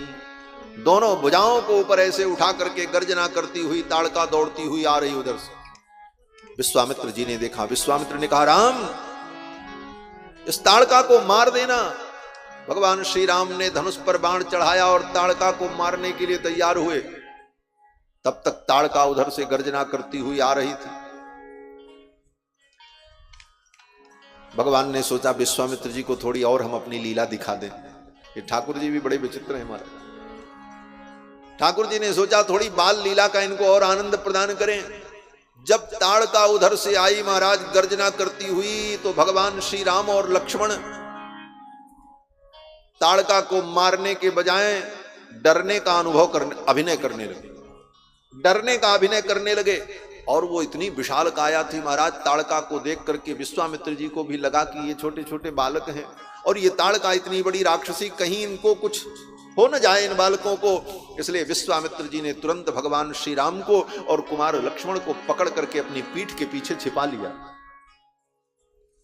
दोनों भुजाओं को ऊपर ऐसे उठा करके गर्जना करती हुई ताड़का दौड़ती हुई आ रही उधर से। विश्वामित्र जी ने देखा, विश्वामित्र ने कहा, राम इस ताड़का को मार देना। भगवान श्री राम ने धनुष पर बाण चढ़ाया और ताड़का को मारने के लिए तैयार हुए। तब तक ताड़का उधर से गर्जना करती हुई आ रही थी। भगवान ने सोचा विश्वामित्र जी को थोड़ी और हम अपनी लीला दिखा दें। ये ठाकुर जी भी बड़े विचित्र हैं हमारे। ठाकुर जी ने सोचा थोड़ी बाल लीला का इनको और आनंद प्रदान करें। जब ताड़का उधर से आई महाराज गर्जना करती हुई, तो भगवान श्री राम और लक्ष्मण ताड़का को मारने के बजाय डरने का अभिनय करने लगे, डरने का अभिनय करने लगे। और वो इतनी विशाल काया थी महाराज, ताड़का को देख करके विश्वामित्र जी को भी लगा कि ये छोटे छोटे बालक हैं और ये ताड़का इतनी बड़ी राक्षसी, कहीं इनको कुछ हो न जाए इन बालकों को। इसलिए विश्वामित्र जी ने तुरंत भगवान श्री राम को और कुमार लक्ष्मण को पकड़ करके अपनी पीठ के पीछे छिपा लिया।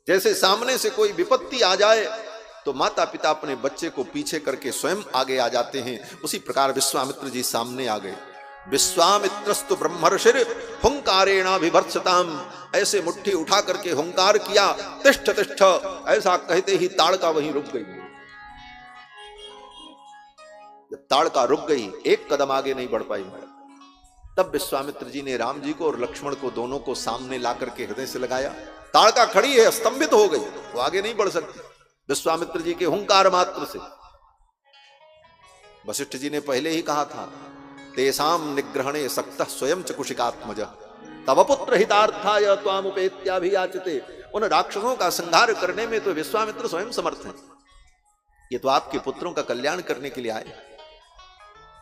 जैसे सामने से कोई विपत्ति आ जाए तो माता पिता अपने बच्चे को पीछे करके स्वयं आगे आ जाते हैं, उसी प्रकार विश्वामित्र जी सामने आ गए। विश्वामित्रस्तु ब्रह्मर्षिर हुंकारेणाभिभर्त्सताम, ऐसे मुट्ठी उठा करके हुंकार किया, तिष्ठ तिष्ठ, ऐसा कहते ही ताड़का वहीं रुक गई। जब ताड़का रुक गई, एक कदम आगे नहीं बढ़ पाई, तब विश्वामित्र जी ने राम जी को और लक्ष्मण को दोनों को सामने ला करके हृदय से लगाया। ताड़का खड़ी है, स्तंभित हो गई, वो आगे नहीं बढ़ सकती विश्वामित्र जी के हुंकार मात्र से। वशिष्ठ जी ने पहले ही कहा था, तेषां निग्रहणे सक्तः स्वयं च कुशिकात्मज तव पुत्र हितार्थाय त्वामुपेत्याभियाचते। उन राक्षसों का संहार करने में तो विश्वामित्र स्वयं समर्थ हैं, ये तो आपके पुत्रों का कल्याण करने के लिए आए।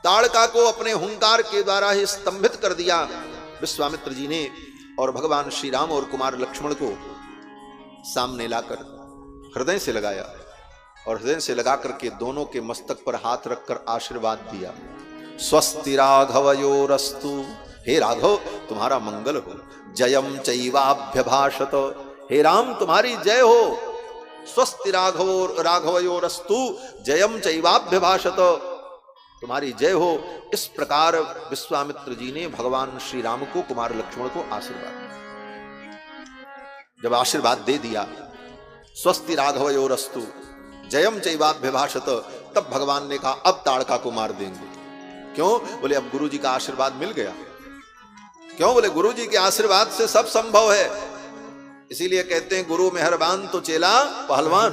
ताड़का को अपने हुंकार के द्वारा ही स्तंभित कर दिया विश्वामित्र जी ने, और भगवान श्री राम और कुमार लक्ष्मण को सामने लाकर हृदय से लगाया, और हृदय से लगा करके दोनों के मस्तक पर हाथ रखकर आशीर्वाद दिया। स्वस्ति राघवयोरस्तु, हे राघव तुम्हारा मंगल हो। जयम चैवाभ्यभाषत, हे राम तुम्हारी जय हो। स्वस्ति राघवयोरस्तु जयम चैवाभ्यभाषत, तुम्हारी जय हो। इस प्रकार विश्वामित्र जी ने भगवान श्री राम को, कुमार लक्ष्मण को आशीर्वाद दिया। जब आशीर्वाद दे दिया, स्वस्ति राघवयोरस्तु जयम चैवाभ्यभाषत, तब भगवान ने कहा अब ताड़का को मार देंगे। क्यों? बोले अब गुरु जी का आशीर्वाद मिल गया। क्यों? बोले गुरु जी के आशीर्वाद से सब संभव है। इसीलिए कहते हैं गुरु मेहरबान तो चेला पहलवान,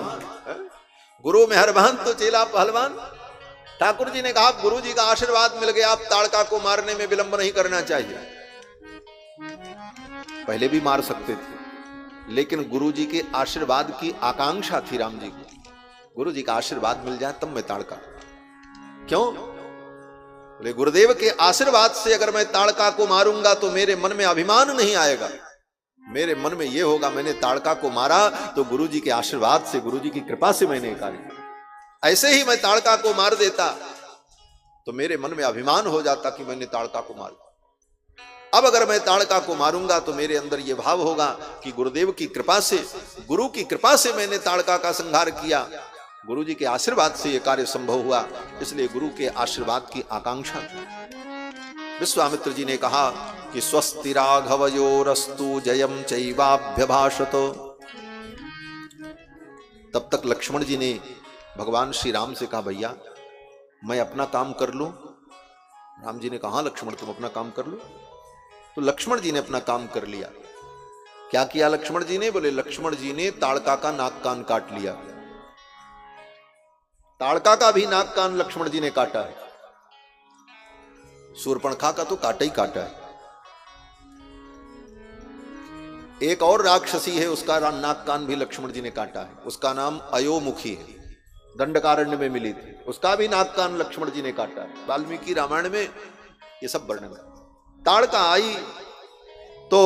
गुरु मेहरबान तो चेला पहलवान। ठाकुर जी ने कहा गुरु जी का आशीर्वाद मिल गया, अब ताड़का को मारने में विलंब नहीं करना चाहिए। पहले भी मार सकते थे, लेकिन गुरु जी के आशीर्वाद की आकांक्षा थी राम जी को। गुरु जी का आशीर्वाद मिल जाए तब मैं ताड़का। क्यों? बोले गुरुदेव के आशीर्वाद से अगर मैं ताड़का को मारूंगा तो मेरे मन में अभिमान नहीं आएगा, मेरे मन में यह होगा मैंने ताड़का को मारा तो गुरु जी के आशीर्वाद से, गुरु जी की कृपा से मैंने कार्य। ऐसे ही मैं ताड़का को मार देता तो मेरे मन में अभिमान हो जाता कि मैंने ताड़का को मारा। अब अगर मैं ताड़का को मारूंगा तो मेरे अंदर यह भाव होगा कि गुरुदेव की कृपा से, गुरु की कृपा से मैंने ताड़का का संहार किया, गुरु जी के आशीर्वाद से यह कार्य संभव हुआ। इसलिए गुरु के आशीर्वाद की आकांक्षा थी। विश्वामित्र जी ने कहा कि स्वस्ति राघवयोरस्तु जयम चैवाभ्यभाषत। तब तक लक्ष्मण जी ने भगवान श्री राम से कहा भैया मैं अपना काम कर लूं। राम जी ने कहा लक्ष्मण तुम अपना काम कर लो। तो लक्ष्मण जी ने अपना काम कर लिया। क्या किया लक्ष्मण जी ने? बोले लक्ष्मण जी ने ताड़का का नाक कान काट लिया। ताड़का का भी नाक कान लक्ष्मण जी ने काटा है, शूर्पणखा का तो काटा ही काटा है। एक और राक्षसी है, उसका नाक कान भी लक्ष्मण जी ने काटा है, उसका नाम अयोमुखी है, दंडकारण्य में मिली थी, उसका भी नाक कान लक्ष्मण जी ने काटा है। वाल्मीकि रामायण में ये सब वर्णन है। ताड़का आई तो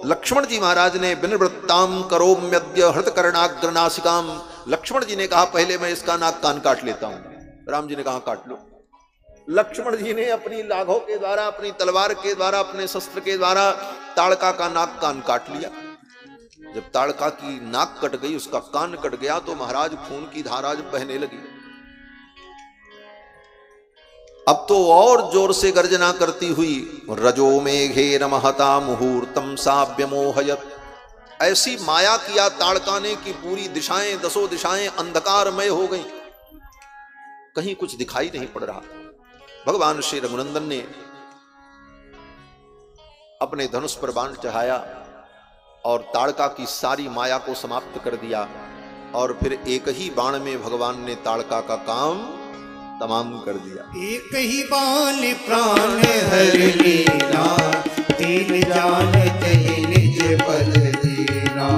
लक्ष्मण जी महाराज ने विनिवृत्ताम करोम्यद्य हृतकर्णाग्रनासिकाम, लक्ष्मण जी ने कहा पहले मैं इसका नाक कान काट लेता हूं। राम जी ने कहा काट लो। लक्ष्मण जी ने अपनी लाघों के द्वारा, अपनी तलवार के द्वारा, अपने शस्त्र के द्वारा ताड़का का नाक कान काट लिया। जब ताड़का की नाक कट गई, उसका कान कट गया, तो महाराज खून की धारा जब बहने लगी, अब तो और जोर से गर्जना करती हुई रजो मेघेन महता मुहूर्तम साव्यमोहयत, ऐसी माया किया ताड़का ने कि पूरी दिशाएं, दसों दिशाएं अंधकारमय हो गईं, कहीं कुछ दिखाई नहीं पड़ रहा। भगवान श्री रघुनंदन ने अपने धनुष पर बाण चढ़ाया और ताड़का की सारी माया को समाप्त कर दिया, और फिर एक ही बाण में भगवान ने ताड़का का काम तमाम कर दिया। एक ही बाण प्राण हर लीला, तीन जानते निज पद दीना।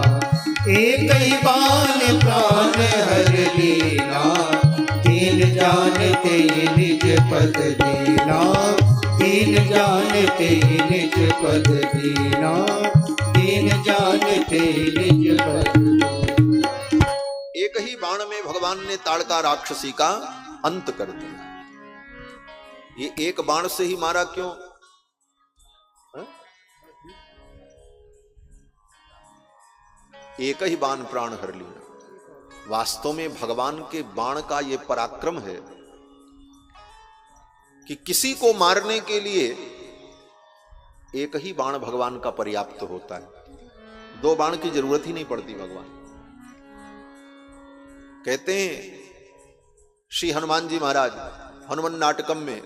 एक ही बाण प्राण हर लीला, तीन जानते निज पद दीना। तीन जानते निज पद दीना, तीन जानते निज पद दीना। एक ही बाण में भगवान ने ताड़का राक्षसी का अंत कर दिया। ये एक बाण से ही मारा क्यों? एक ही बाण प्राण हर लिया। वास्तव में भगवान के बाण का यह पराक्रम है कि किसी को मारने के लिए एक ही बाण भगवान का पर्याप्त होता है, दो बाण की जरूरत ही नहीं पड़ती। भगवान कहते हैं श्री हनुमान जी महाराज हनुमान नाटकम में,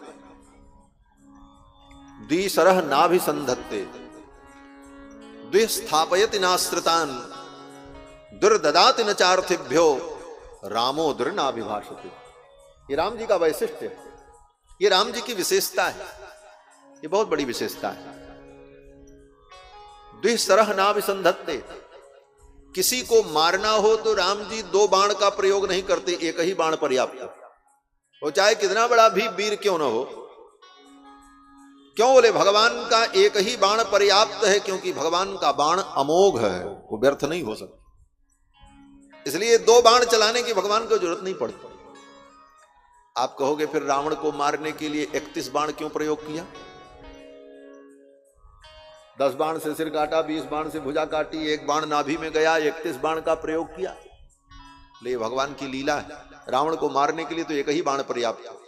द्विसरह नाभिसंधत्ते द्विस्थापयति नास्त्रतान दुर्ददाति न चार्थिभ्यो रामो दुर्नाभिभाषते। ये राम जी का वैशिष्ट्य है, ये राम जी की विशेषता है, ये बहुत बड़ी विशेषता है। द्विसरह नाभिसंधत्ते, किसी को मारना हो तो राम जी दो बाण का प्रयोग नहीं करते, एक ही बाण पर्याप्त हो, चाहे कितना बड़ा भी वीर क्यों ना हो। क्यों बोले? भगवान का एक ही बाण पर्याप्त है, क्योंकि भगवान का बाण अमोघ है, वो व्यर्थ नहीं हो सकता। इसलिए दो बाण चलाने की भगवान को जरूरत नहीं पड़ती। आप कहोगे फिर रावण को मारने के लिए 31 बाण क्यों प्रयोग किया? 10 बाण से सिर काटा, 20 बाण से भुजा काटी, एक बाण नाभि में गया, 31 बाण का प्रयोग किया। ले भगवान की लीला है, रावण को मारने के लिए तो एक ही बाण पर्याप्त है।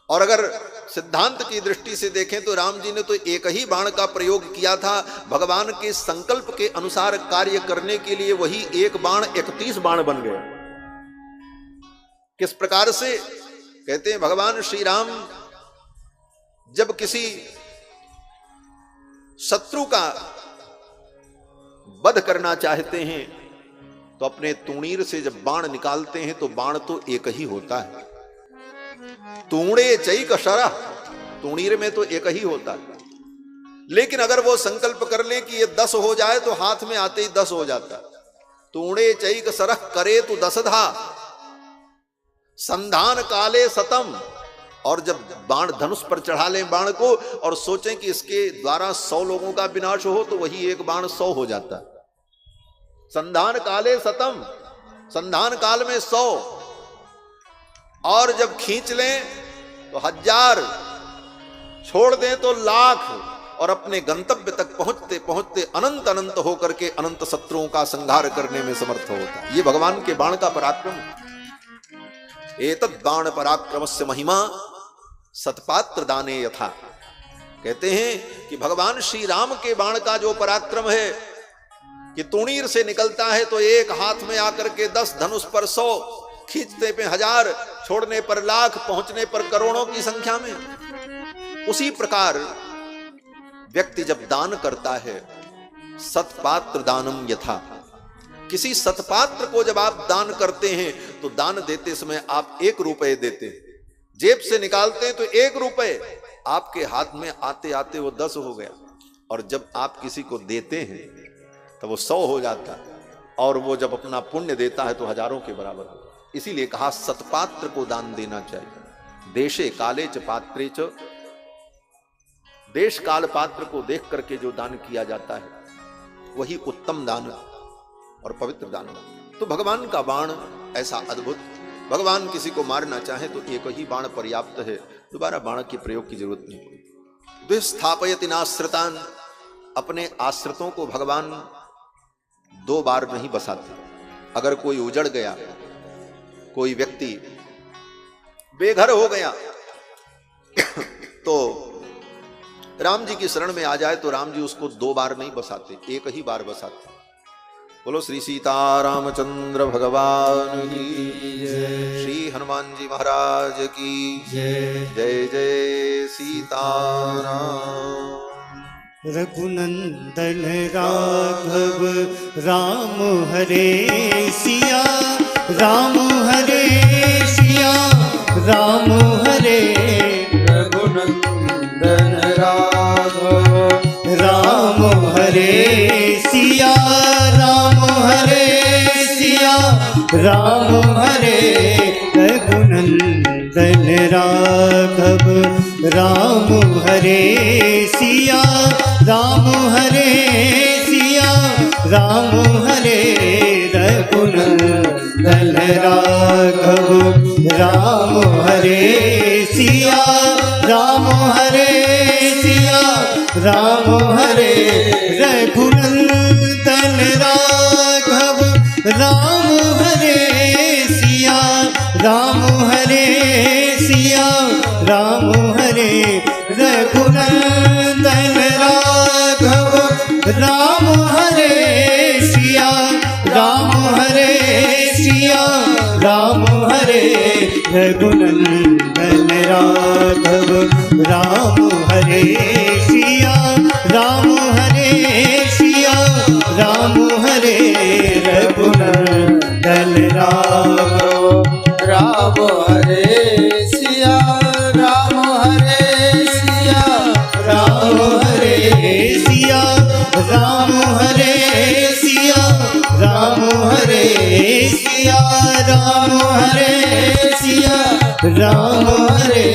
और अगर सिद्धांत की दृष्टि से देखें तो राम जी ने तो एक ही बाण का प्रयोग किया था, भगवान के संकल्प के अनुसार कार्य करने के लिए वही एक बाण 31 बाण बन गया। किस प्रकार से? कहते हैं भगवान श्री राम जब किसी शत्रु का वध करना चाहते हैं तो अपने तूणीर से जब बाण निकालते हैं तो बाण तो एक ही होता है। तूणे चैक शरह, तूणीर में तो एक ही होता है, लेकिन अगर वो संकल्प कर ले कि ये 10 हो जाए तो हाथ में आते ही 10 हो जाता। तूणे चैक सरह करे तो 10धा, संधान काले सतम। और जब बाण धनुष पर चढ़ा लें बाण को और सोचें कि इसके द्वारा 100 लोगों का विनाश हो तो वही एक बाण 100 हो जाता है। संधान काले सतम, संधान काल में 100, और जब खींच लें तो 1000, छोड़ दें तो 1,00,000, और अपने गंतव्य तक पहुंचते पहुंचते अनंत अनंत होकर के अनंत शत्रुओं का संहार करने में समर्थ होता है। ये भगवान के बाण का पराक्रम है। एतद् बाण पराक्रमस्य महिमा सतपात्र दाने यथा। कहते हैं कि भगवान श्री राम के बाण का जो पराक्रम है कि तूणीर से निकलता है तो एक हाथ में आकर के 10, धनुष पर 100, खींचते पे 1000, छोड़ने पर 1,00,000, पहुंचने पर करोड़ों की संख्या में। उसी प्रकार व्यक्ति जब दान करता है, सतपात्र दानम यथा, किसी सतपात्र को जब आप दान करते हैं तो दान देते समय आप 1 रुपए देते हैं, जेब से निकालते हैं तो 1 रुपए, आपके हाथ में आते आते वो 10 हो गया, और जब आप किसी को देते हैं तो वो 100 हो जाता है, और वो जब अपना पुण्य देता है तो हजारों के बराबर हो। इसीलिए कहा सतपात्र को दान देना चाहिए। देशे काले च पात्रे च, देश काल पात्र को देख करके जो दान किया जाता है वही उत्तम दान और पवित्र दान। तो भगवान का बाण ऐसा अद्भुत, भगवान किसी को मारना चाहे तो एक ही बाण पर्याप्त है, दोबारा बाण के प्रयोग की जरूरत नहीं पड़ती। द्विस्थापयति नाश्रितान, अपने आश्रितों को भगवान 2 बार नहीं बसाते। अगर कोई उजड़ गया, कोई व्यक्ति बेघर हो गया तो राम जी की शरण में आ जाए तो राम जी उसको 2 बार नहीं बसाते, 1 ही बार बसाते। बोलो श्री सीतारामचंद्र भगवान की जय, श्री हनुमान जी महाराज की जय। जय जय सीताराम। रघुनंदन राघव राम हरे सिया, राम हरे सिया, राम हरे। रघुनंदन राघव राम हरे सिया, राम हरे सिया, राम हरे। रघुनंदन राघव राम हरे सिया, राम हरे सिया, राम हरे। रघुनंदन राघव राम हरे सिया, राम हरे सिया, राम हरे। रघुनंदन राघव राम हरे सिया, राम हरे सिया, राम हरे। रघुनंदन राघव राम हरे सिया, राम हरे सिया, राम हरे। रघुनंदन राघव राम हरे सिया, राम हरे सिया, राम हरे। रघुनंदन राघव राम हरे सिया, राम हरे सिया, राम हरे सिया, राम हरे सिया, राम हरे सिया, राम हरे सिया, राम हरे।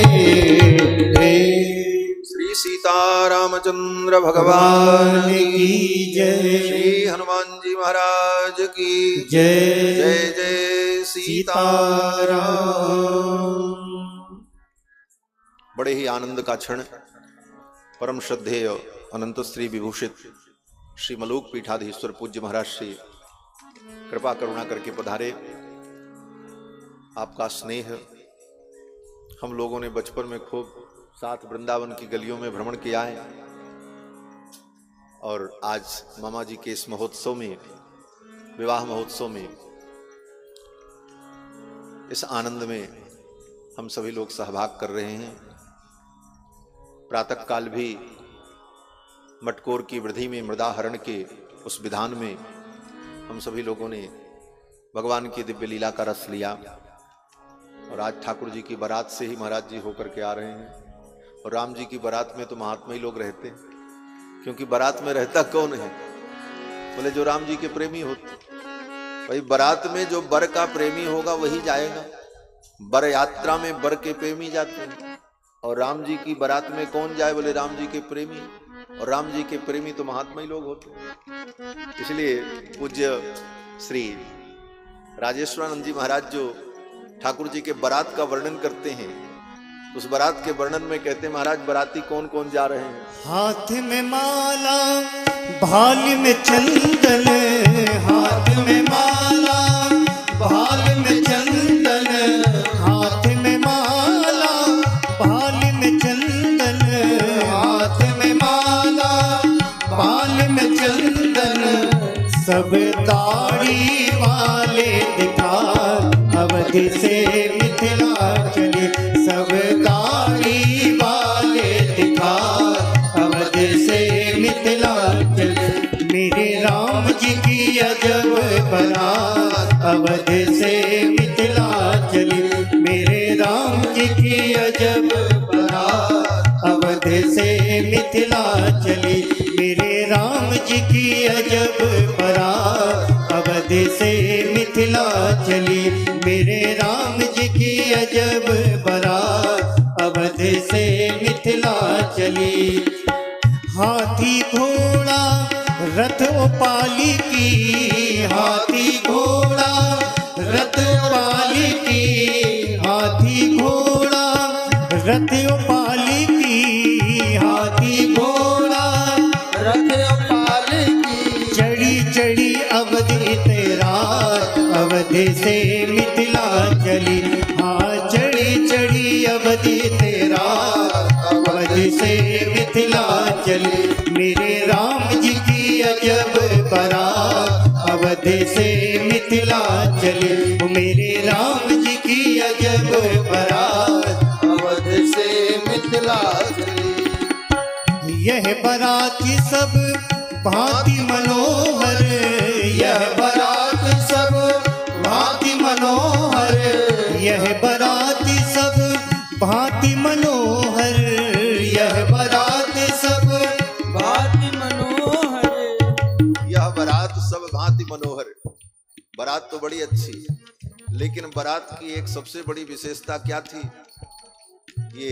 श्री सीतारामचंद्र भगवान की जय, श्री हनुमान जी महाराज की जय। जय जय सीताराम। बड़े ही आनंद का क्षण परम श्रद्धेय अनंत श्री विभूषित श्री मलूक पीठाधीश्वर पूज्य महाराज श्री कृपा करुणा करके पधारे। आपका स्नेह, हम लोगों ने बचपन में खूब साथ वृंदावन की गलियों में भ्रमण किया है और आज मामा जी के इस महोत्सव में, विवाह महोत्सव में, इस आनंद में हम सभी लोग सहभाग कर रहे हैं। प्रातः काल भी मटकोर की वृद्धि में मृदाहरण के उस विधान में हम सभी लोगों ने भगवान की दिव्य लीला का रस लिया और आज ठाकुर जी की बारात से ही महाराज जी होकर के आ रहे हैं। और राम जी की बारात में तो महात्मा ही लोग रहते हैं, क्योंकि बारात में रहता कौन है? बोले जो राम जी के प्रेमी होते। भाई बारात में जो बर का प्रेमी होगा वही जाएगा। बर यात्रा में बर के प्रेमी जाते हैं और राम जी की बारात में कौन जाए? बोले राम जी के प्रेमी। और राम जी के प्रेमी तो महात्मा ही लोग होते हैं। इसलिए पूज्य श्री राजेश्वरानंद जी महाराज जो ठाकुर जी के बारात का वर्णन करते हैं, उस बारात के वर्णन में कहते हैं महाराज बाराती कौन कौन जा रहे हैं? हाथ में माला, भाल में चंदन, हाथ में माला, भाल में चंदन, हाथ में माला, भाल में चंदन, हाथ में माला, भाल में चंदन। सब दाढ़ी वाले दिखा अवधि से मिथिला चले, सब दाढ़ी वाले दिखा अवधि से मिथिला चले। मेरे राम जी की अजब बारात अवधि से मिथिला चली, मेरे राम जी की अजब बारात अवधि से मिथिला चली, मेरे राम जी की अजब बारात अवधि से मिथिला चली, मेरे राम जी की अजब बारात अवधि से मिथिला चली। हाथी घोड़ा रथ पाली की, हाथी घोड़ा रथ पाली की, हाथी घोड़ा रथ पाली की, हाथी घोड़ा रथ पाल की। चढ़ी चढ़ी अवधि से मिथिला चली, हाँ चढ़ी चढ़ी अवधि तेरा, अवध से मिथिला चली, मेरे राम जी की अजब बारात, अवध से मिथिला चली, मेरे राम जी की अजब बारात, अवध से मिथिला चली। यह बारात सब भांति मनोहर, यह बारात सब भांति मनोहर, यह बारात सब भांति मनोहर, यह बारात सब भांति मनोहर। यह बारात सब भांति मनोहर। बारात तो बड़ी अच्छी, लेकिन बारात की एक सबसे बड़ी विशेषता क्या थी? ये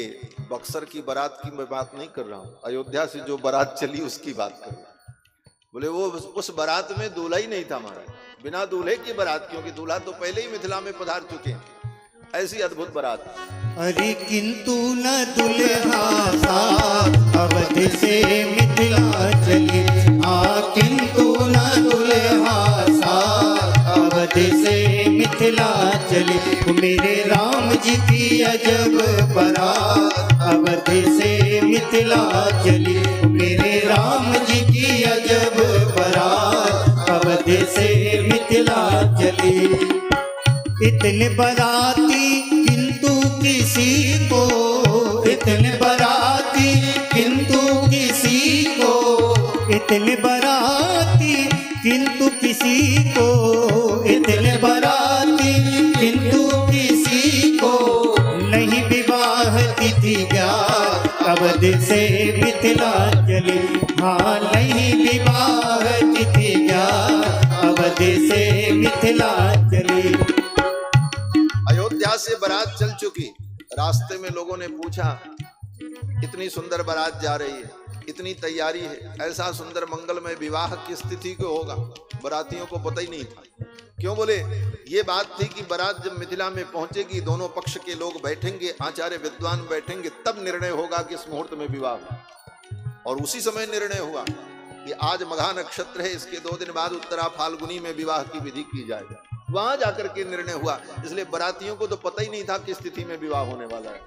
बक्सर की बारात की मैं बात नहीं कर रहा हूं, अयोध्या से जो बारात चली उसकी बात कर रहा हूं। बोले वो उस बारात में दूल्हा ही नहीं था महाराज, बिना दूल्हे की बारात, क्योंकि दूल्हा तो पहले ही मिथिला में पधार चुके हैं। ऐसी अद्भुत बारात। अरे किंतु न दुल्हा साथ, अवध से मिथिला चली, हाँ किंतु न दुल्हा साथ, अवध से मिथिला चली, मेरे राम जी की अजब बारात, अवध से मिथिला चली, मेरे राम जी की अजब बारात, अवध से मिथिला चली। इतने बाराती किंतु किसी को, इतने बाराती किंतु किसी को, इतने बाराती किंतु किसी को, इतने बाराती किंतु किसी को, नहीं विवाह तिथि ज्ञात, अवध से मिथिला चली, हाँ नहीं विवाह तिथि ज्ञात, अवध से मिथिला चली। अयोध्या से बारात चल चुकी, रास्ते में लोगों ने पूछा इतनी सुंदर बारात जा रही है, इतनी तैयारी है, ऐसा सुंदर मंगलमय विवाह किस तिथि को होगा? बारातियों को पता ही नहीं था। क्यों? बोले ये बात थी कि बारात जब मिथिला में पहुंचेगी, दोनों पक्ष के लोग बैठेंगे, आचार्य विद्वान बैठेंगे, तब निर्णय होगा कि इस मुहूर्त में विवाह। और उसी समय निर्णय हुआ कि आज मघा नक्षत्र है, इसके 2 दिन बाद उत्तरा फाल्गुनी में विवाह की विधि की जाएगी। वहां जाकर के निर्णय हुआ, इसलिए बारातियों को तो पता ही नहीं था किस तिथि में विवाह होने वाला है।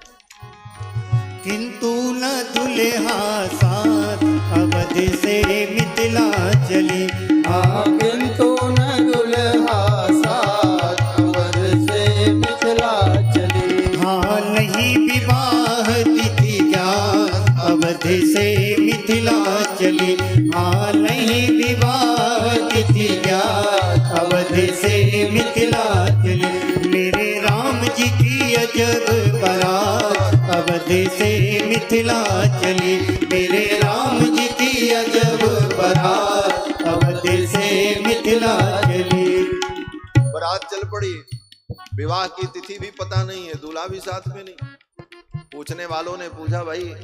किंतु न दुल्हा साथ, अवध से मिथिला चली, हाँ किंतु न दुल्हा साथ, अवध से मिथिला चली, हाँ नहीं विवाह तिथि ज्ञात, अवध से मिथिला चली, हाँ नहीं विवाह तिथि ज्ञात, अवध से मिथिला चली, मेरे राम जी की अजब बारात, अवध से मिथिला चली, मेरे राम जी की अजब बारात, अवध से मिथिला चली। बारात चल पड़ी, विवाह की तिथि भी पता नहीं है, दूल्हा भी साथ में नहीं। पूछने वालों ने पूछा, भाई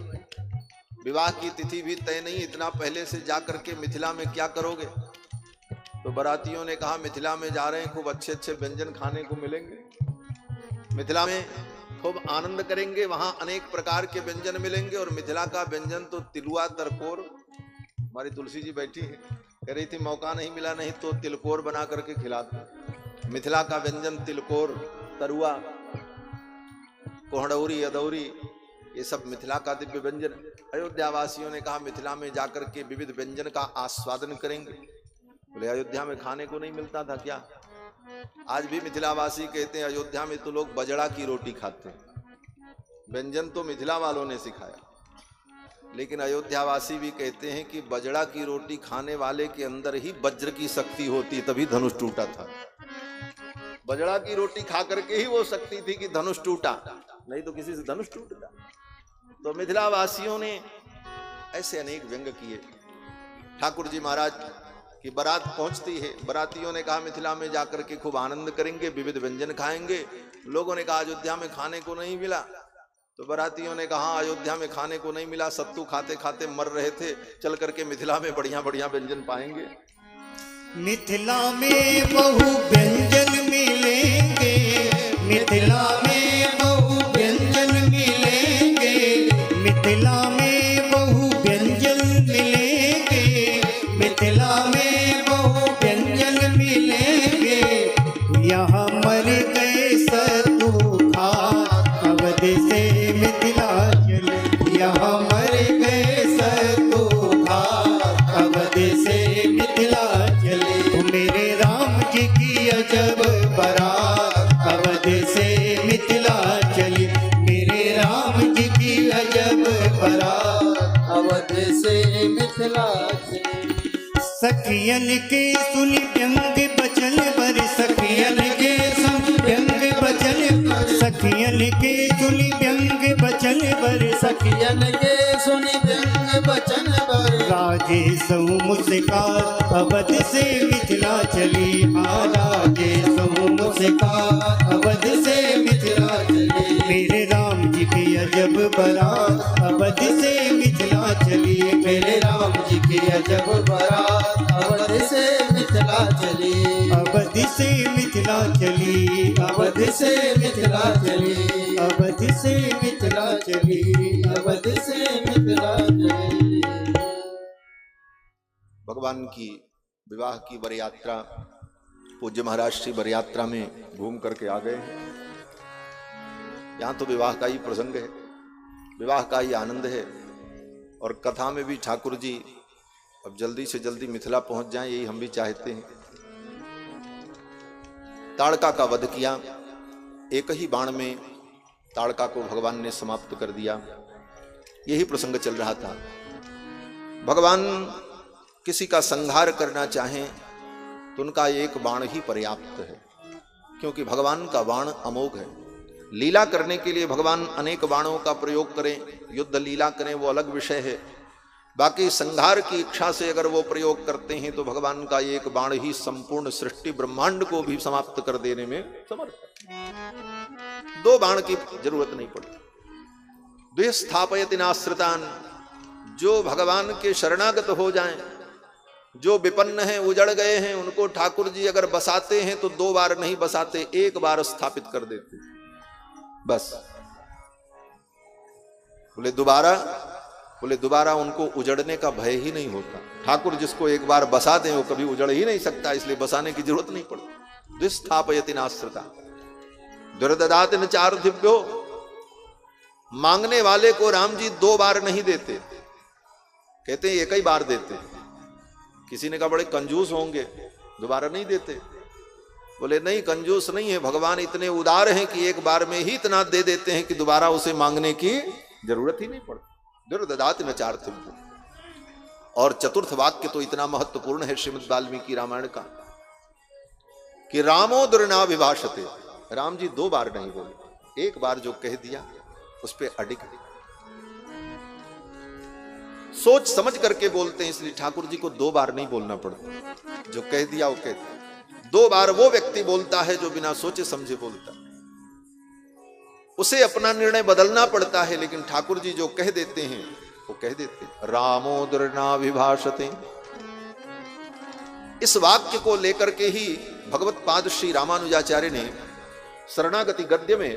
विवाह की तिथि भी तय नहीं, इतना पहले से जाकर के मिथिला में क्या करोगे? तो बारातियों ने कहा मिथिला में जा रहे हैं, खूब अच्छे अच्छे व्यंजन खाने को मिलेंगे, मिथिला में खूब आनंद करेंगे, वहां अनेक प्रकार के व्यंजन मिलेंगे। और मिथिला का व्यंजन तो तिलुआ तरकोर, हमारी तुलसी जी बैठी है, कह रही थी मौका नहीं मिला, नहीं तो तिलकोर बना करके खिलाते। मिथिला का व्यंजन तिलकोर, तरुआ, कोहड़ौरी, अदौरी, ये सब मिथिला का दिव्य व्यंजन। अयोध्या वासियों ने कहा मिथिला में जाकर के विविध व्यंजन का आस्वादन करेंगे। बोले अयोध्या में खाने को नहीं मिलता था क्या? आज भी मिथिलावासी कहते हैं अयोध्या में तो लोग बजड़ा की रोटी खाते हैं। व्यंजन तो मिथिला वालों ने सिखाया, लेकिन अयोध्यावासी भी कहते हैं कि बजड़ा की रोटी खाने वाले के अंदर ही वज्र की शक्ति होती, तभी धनुष टूटा था। बजड़ा की रोटी खा करके ही वो शक्ति थी कि धनुष टूटा, नहीं तो किसी से धनुष टूटता। तो मिथिलावासियों ने ऐसे अनेक व्यंग किए। ठाकुर जी महाराज की बारात पहुंचती है, बारातियों ने कहा मिथिला में जाकर के खूब आनंद करेंगे, विविध व्यंजन खाएंगे। लोगों ने कहा अयोध्या में खाने को नहीं मिला, तो बारातियों ने कहा अयोध्या में खाने को नहीं मिला, सत्तू खाते खाते मर रहे थे, चल करके मिथिला में बढ़िया बढ़िया व्यंजन पाएंगे। मिथिला में बहु व्यंजन मिलेंगे, मिथिला में बहु व्यंजन मिलेंगे, मिथिला में बहु व्यंजन मिलेंगे, मिथिला में बहु व्यंजन मिलेंगे। यहाँ मिथिला चले। सखियन के सुनि व्यंग बचन बर, सखियन के सुनि व्यंग बचन बर, सखियन के सुनि व्यंग बचन बर, सखियन के सुनि व्यंग बचन बर, राजेश मुस्कान अवध से मिथिला चली। हाँ राजेश मुस्कान अवध से मिथिला चली। मेरे राम जी की अजब बारात अवध से मिथिला चली। मेरे राम जी की अजब बारात अवध से मिथिला चली। अवध से मिथिला चली। अवध से मिथिला चली। अवध से मिथिला चली। अवध से मिथिला चली। भगवान की विवाह की वर यात्रा पूज्य महाराज श्री वर यात्रा में घूम करके आ गए हैं। यहाँ तो विवाह का ही प्रसंग है, विवाह का ही आनंद है। और कथा में भी ठाकुर जी अब जल्दी से जल्दी मिथिला पहुंच जाएं, यही हम भी चाहते हैं। ताड़का का वध किया, एक ही बाण में ताड़का को भगवान ने समाप्त कर दिया, यही प्रसंग चल रहा था। भगवान किसी का संहार करना चाहें तो उनका एक बाण ही पर्याप्त है, क्योंकि भगवान का बाण अमोघ है। लीला करने के लिए भगवान अनेक बाणों का प्रयोग करें, युद्ध लीला करें, वो अलग विषय है। बाकी संहार की इच्छा से अगर वो प्रयोग करते हैं तो भगवान का एक बाण ही संपूर्ण सृष्टि ब्रह्मांड को भी समाप्त कर देने में समर्थ है। दो बाण की जरूरत नहीं पड़ती। द्विस्थापयति नाश्रितान, जो भगवान के शरणागत हो जाएं, जो विपन्न हैं, उजड़ गए हैं, उनको ठाकुर जी अगर बसाते हैं तो दो बार नहीं बसाते, एक बार स्थापित कर देते बस। बोले दोबारा उनको उजड़ने का भय ही नहीं होता। ठाकुर जिसको एक बार बसा दें वो कभी उजड़ ही नहीं सकता, इसलिए बसाने की जरूरत नहीं पड़ती। द्विस्थापयति नाश्रिता दुर्ददाति न चार्थिभ्यो, मांगने वाले को राम जी दो बार नहीं देते, कहते हैं एक ही बार देते। किसी ने कहा बड़े कंजूस होंगे, दोबारा नहीं देते। बोले नहीं, कंजूस नहीं है, भगवान इतने उदार हैं कि एक बार में ही इतना दे देते हैं कि दोबारा उसे मांगने की जरूरत ही नहीं पड़ती। दुर्ददाति न चार्थिभ्यो। और चतुर्थ वाक्य तो इतना महत्वपूर्ण है श्रीमद् वाल्मीकि रामायण का कि रामो दुर्ना विभाषते, राम जी दो बार नहीं बोले, एक बार जो कह दिया उस पर अडिग सोच समझ करके बोलते हैं, इसलिए ठाकुर जी को दो बार नहीं बोलना पड़ता। जो कह दिया वो कह दिया। दो बार वो व्यक्ति बोलता है जो बिना सोचे समझे बोलता है, उसे अपना निर्णय बदलना पड़ता है। लेकिन ठाकुर जी जो कह देते हैं वो कह देते हैं। रामो दुर्ना विभाषते, इस वाक्य को लेकर के ही भगवत पाद श्री रामानुजाचार्य ने शरणागति गद्य में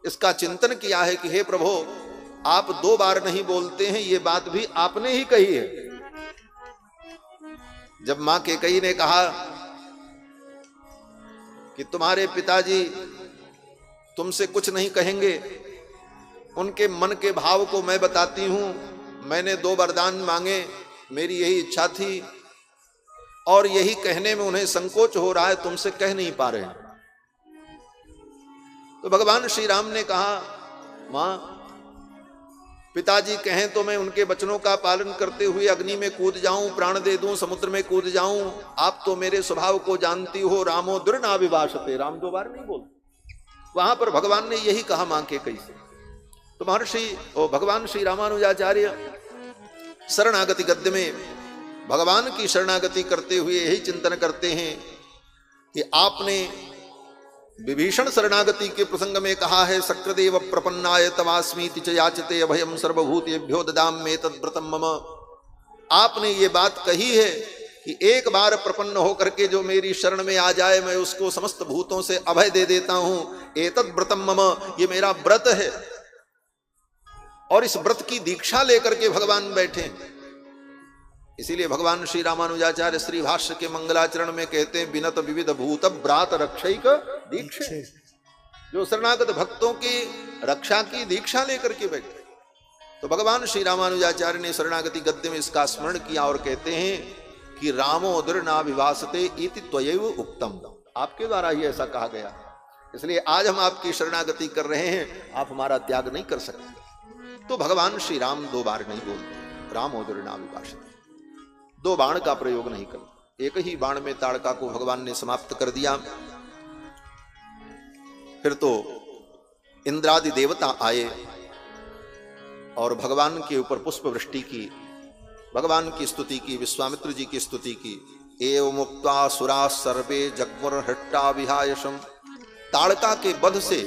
इसका चिंतन किया है कि हे प्रभु, आप दो बार नहीं बोलते हैं, ये बात भी आपने ही कही है। जब मां कैकेयी ने कहा कि तुम्हारे पिताजी तुमसे कुछ नहीं कहेंगे, उनके मन के भाव को मैं बताती हूं, मैंने दो वरदान मांगे, मेरी यही इच्छा थी और यही कहने में उन्हें संकोच हो रहा है, तुमसे कह नहीं पा रहे। तो भगवान श्री राम ने कहा, मां पिताजी कहें तो मैं उनके वचनों का पालन करते हुए अग्नि में कूद जाऊं, प्राण दे दूं, समुद्र में कूद जाऊं। आप तो मेरे स्वभाव को जानती हो, रामो दुर्ना विभाषते, राम दो बार नहीं बोलते। वहां पर भगवान ने यही कहा मां के कैसे। तो महर्षि भगवान श्री रामानुजाचार्य शरणागति गद्य में भगवान की शरणागति करते हुए यही चिंतन करते हैं कि आपने विभीषण शरणागति के प्रसंग में कहा है, सक्रदेव प्रपन्नाय तवास्मीति च याचते अभयम सर्वभूतेभ्यो ददाम्ये तद्व्रतम मम। आपने ये बात कही है कि एक बार प्रपन्न होकर के जो मेरी शरण में आ जाए, मैं उसको समस्त भूतों से अभय दे देता हूं। एतद् व्रतम मम, ये मेरा व्रत है। और इस व्रत की दीक्षा लेकर के भगवान बैठे। इसीलिए भगवान श्री रामानुजाचार्य श्री भाष्य के मंगलाचरण में कहते हैं, विनत विविध भूत ब्रात रक्षैक दीक्षे, जो शरणागत भक्तों की रक्षा की दीक्षा लेकर के बैठे। तो भगवान श्री रामानुजाचार्य ने शरणागति गद्य में इसका स्मरण किया और कहते हैं कि रामो दुर्ना विभाषते इति त्वयैव उक्तम, आपके द्वारा ही ऐसा कहा गया। इसलिए आज हम आपकी शरणागति कर रहे हैं, आप हमारा त्याग नहीं कर सकते। तो भगवान श्री राम दो बार नहीं बोलते। रामोदरिणा विभाषते। 2 बाण का प्रयोग नहीं करते, एक ही बाण में ताड़का को भगवान ने समाप्त कर दिया। फिर तो इंद्रादि देवता आए और भगवान के ऊपर पुष्प वृष्टि की, भगवान की स्तुति की, विश्वामित्र जी की स्तुति की। एवं मुक्त्वा सुरा सर्वे जग्मुर हट्टा विहायशम। ताड़का के वध से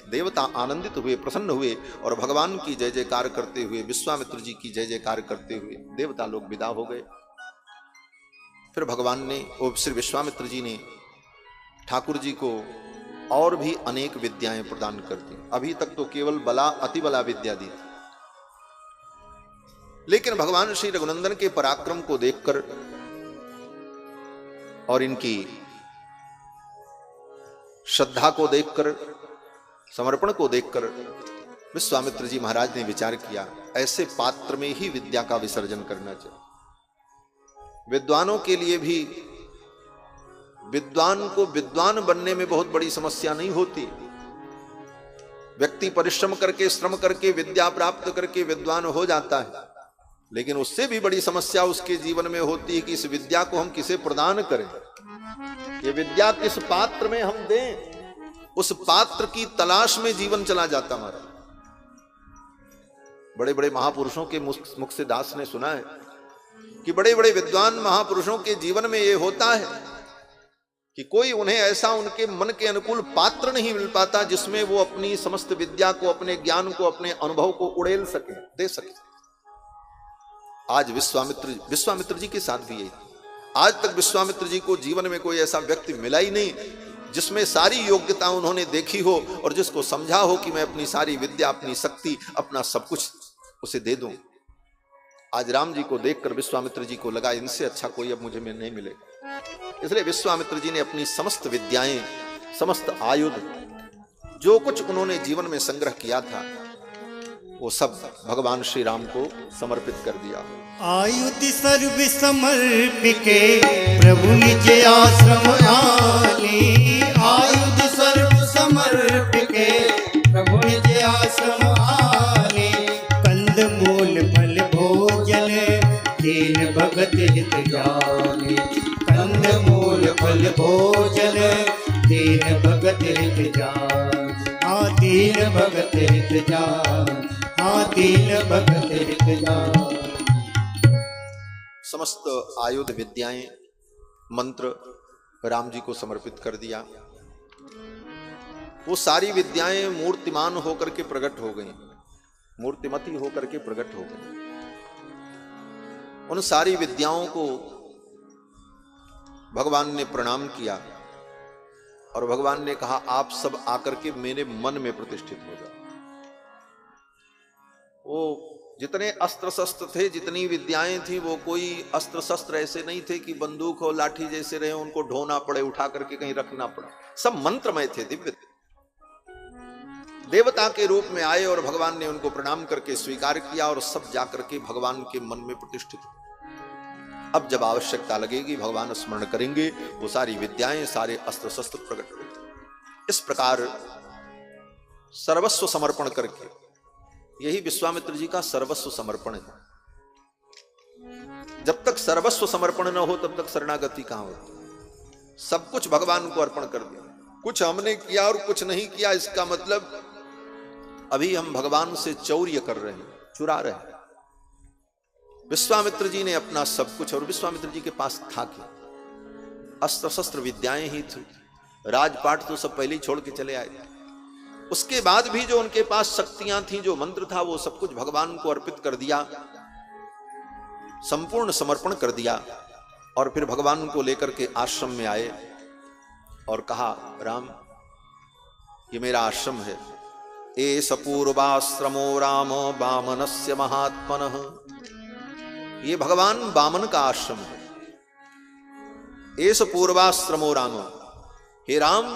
देवता आनंदित हुए, प्रसन्न हुए और भगवान की जय जयकार करते हुए, विश्वामित्र जी की जय जयकार करते हुए देवता लोग विदा हो गए। फिर भगवान ने, श्री विश्वामित्र जी ने ठाकुर जी को और भी अनेक विद्याएं प्रदान कर दी। अभी तक तो केवल बला अति बला विद्या दी थी, लेकिन भगवान श्री रघुनंदन के पराक्रम को देखकर और इनकी श्रद्धा को देखकर, समर्पण को देखकर विश्वामित्र जी महाराज ने विचार किया, ऐसे पात्र में ही विद्या का विसर्जन करना चाहिए। विद्वानों के लिए भी, विद्वान को विद्वान बनने में बहुत बड़ी समस्या नहीं होती। व्यक्ति परिश्रम करके, श्रम करके, विद्या प्राप्त करके विद्वान हो जाता है, लेकिन उससे भी बड़ी समस्या उसके जीवन में होती है कि इस विद्या को हम किसे प्रदान करें, ये विद्या किस पात्र में हम दें। उस पात्र की तलाश में जीवन चला जाता हमारा। बड़े बड़े महापुरुषों के मुख से दास ने सुना है कि बड़े बड़े विद्वान महापुरुषों के जीवन में यह होता है कि कोई उन्हें ऐसा, उनके मन के अनुकूल पात्र नहीं मिल पाता जिसमें वो अपनी समस्त विद्या को, अपने ज्ञान को, अपने अनुभव को उड़ेल सके, दे सके। आज विश्वामित्र जी के साथ भी यही। आज तक विश्वामित्र जी को जीवन में कोई ऐसा व्यक्ति मिला ही नहीं जिसमें सारी योग्यता उन्होंने देखी हो और जिसको समझा हो कि मैं अपनी सारी विद्या, अपनी शक्ति, अपना सब कुछ उसे दे दूं। आज राम जी को देखकर विश्वामित्र जी को लगा, इनसे अच्छा कोई अब मुझे में नहीं मिलेगा। इसलिए विश्वामित्र जी ने अपनी समस्त विद्याएं, समस्त आयुध, जो कुछ उन्होंने जीवन में संग्रह किया था, वो सब भगवान श्री राम को समर्पित कर दिया। आयुध सर्व समर्पिके प्रभु निज आश्रम आली। आयुध सर्व समर्पिके प्रभु निज आश्रम आली। कंद मूल फल भोजन दीन भगत हित जानी। कंद मूल फल भोजन दीन भगत हित जान। दीन भगत हित जान, दीन भगत हित जान। समस्त आयुध, विद्याएं, मंत्र राम जी को समर्पित कर दिया। वो सारी विद्याएं मूर्तिमान होकर के प्रकट हो गई, मूर्तिमती होकर के प्रकट हो गई। उन सारी विद्याओं को भगवान ने प्रणाम किया और भगवान ने कहा, आप सब आकर के मेरे मन में प्रतिष्ठित हो जाओ। वो जितने अस्त्र शस्त्र थे, जितनी विद्याएं थी, वो कोई अस्त्र शस्त्र ऐसे नहीं थे कि बंदूक हो, लाठी जैसे रहे, उनको ढोना पड़े, उठा करके कहीं रखना पड़ा। सब मंत्रमय थे, दिव्य थे। देवता के रूप में आए और भगवान ने उनको प्रणाम करके स्वीकार किया और सब जाकर के भगवान के मन में प्रतिष्ठित हो। अब जब आवश्यकता लगेगी भगवान स्मरण करेंगे, वो सारी विद्याएं, सारे अस्त्र शस्त्र प्रकट होंगे। इस प्रकार सर्वस्व समर्पण करके, यही विश्वामित्र जी का सर्वस्व समर्पण है। जब तक सर्वस्व समर्पण न हो तब तक शरणागति कहां होती। सब कुछ भगवान को अर्पण कर दिया। कुछ हमने किया और कुछ नहीं किया, इसका मतलब अभी हम भगवान से चौर्य कर रहे हैं, चुरा रहे हैं। विश्वामित्र जी ने अपना सब कुछ, और विश्वामित्र जी के पास था क्या? अस्त्र शस्त्र विद्याएं ही थी। राजपाट तो सब पहले ही छोड़ के चले आए थे। उसके बाद भी जो उनके पास शक्तियां थी, जो मंत्र था, वो सब कुछ भगवान को अर्पित कर दिया, संपूर्ण समर्पण कर दिया। और फिर भगवान को लेकर के आश्रम में आए और कहा, राम, ये मेरा आश्रम है। एष पूर्वाश्रमो राम वामनस्य महात्मनः। ये भगवान वामन का आश्रम है। एष पूर्वाश्रमो राम। हे राम,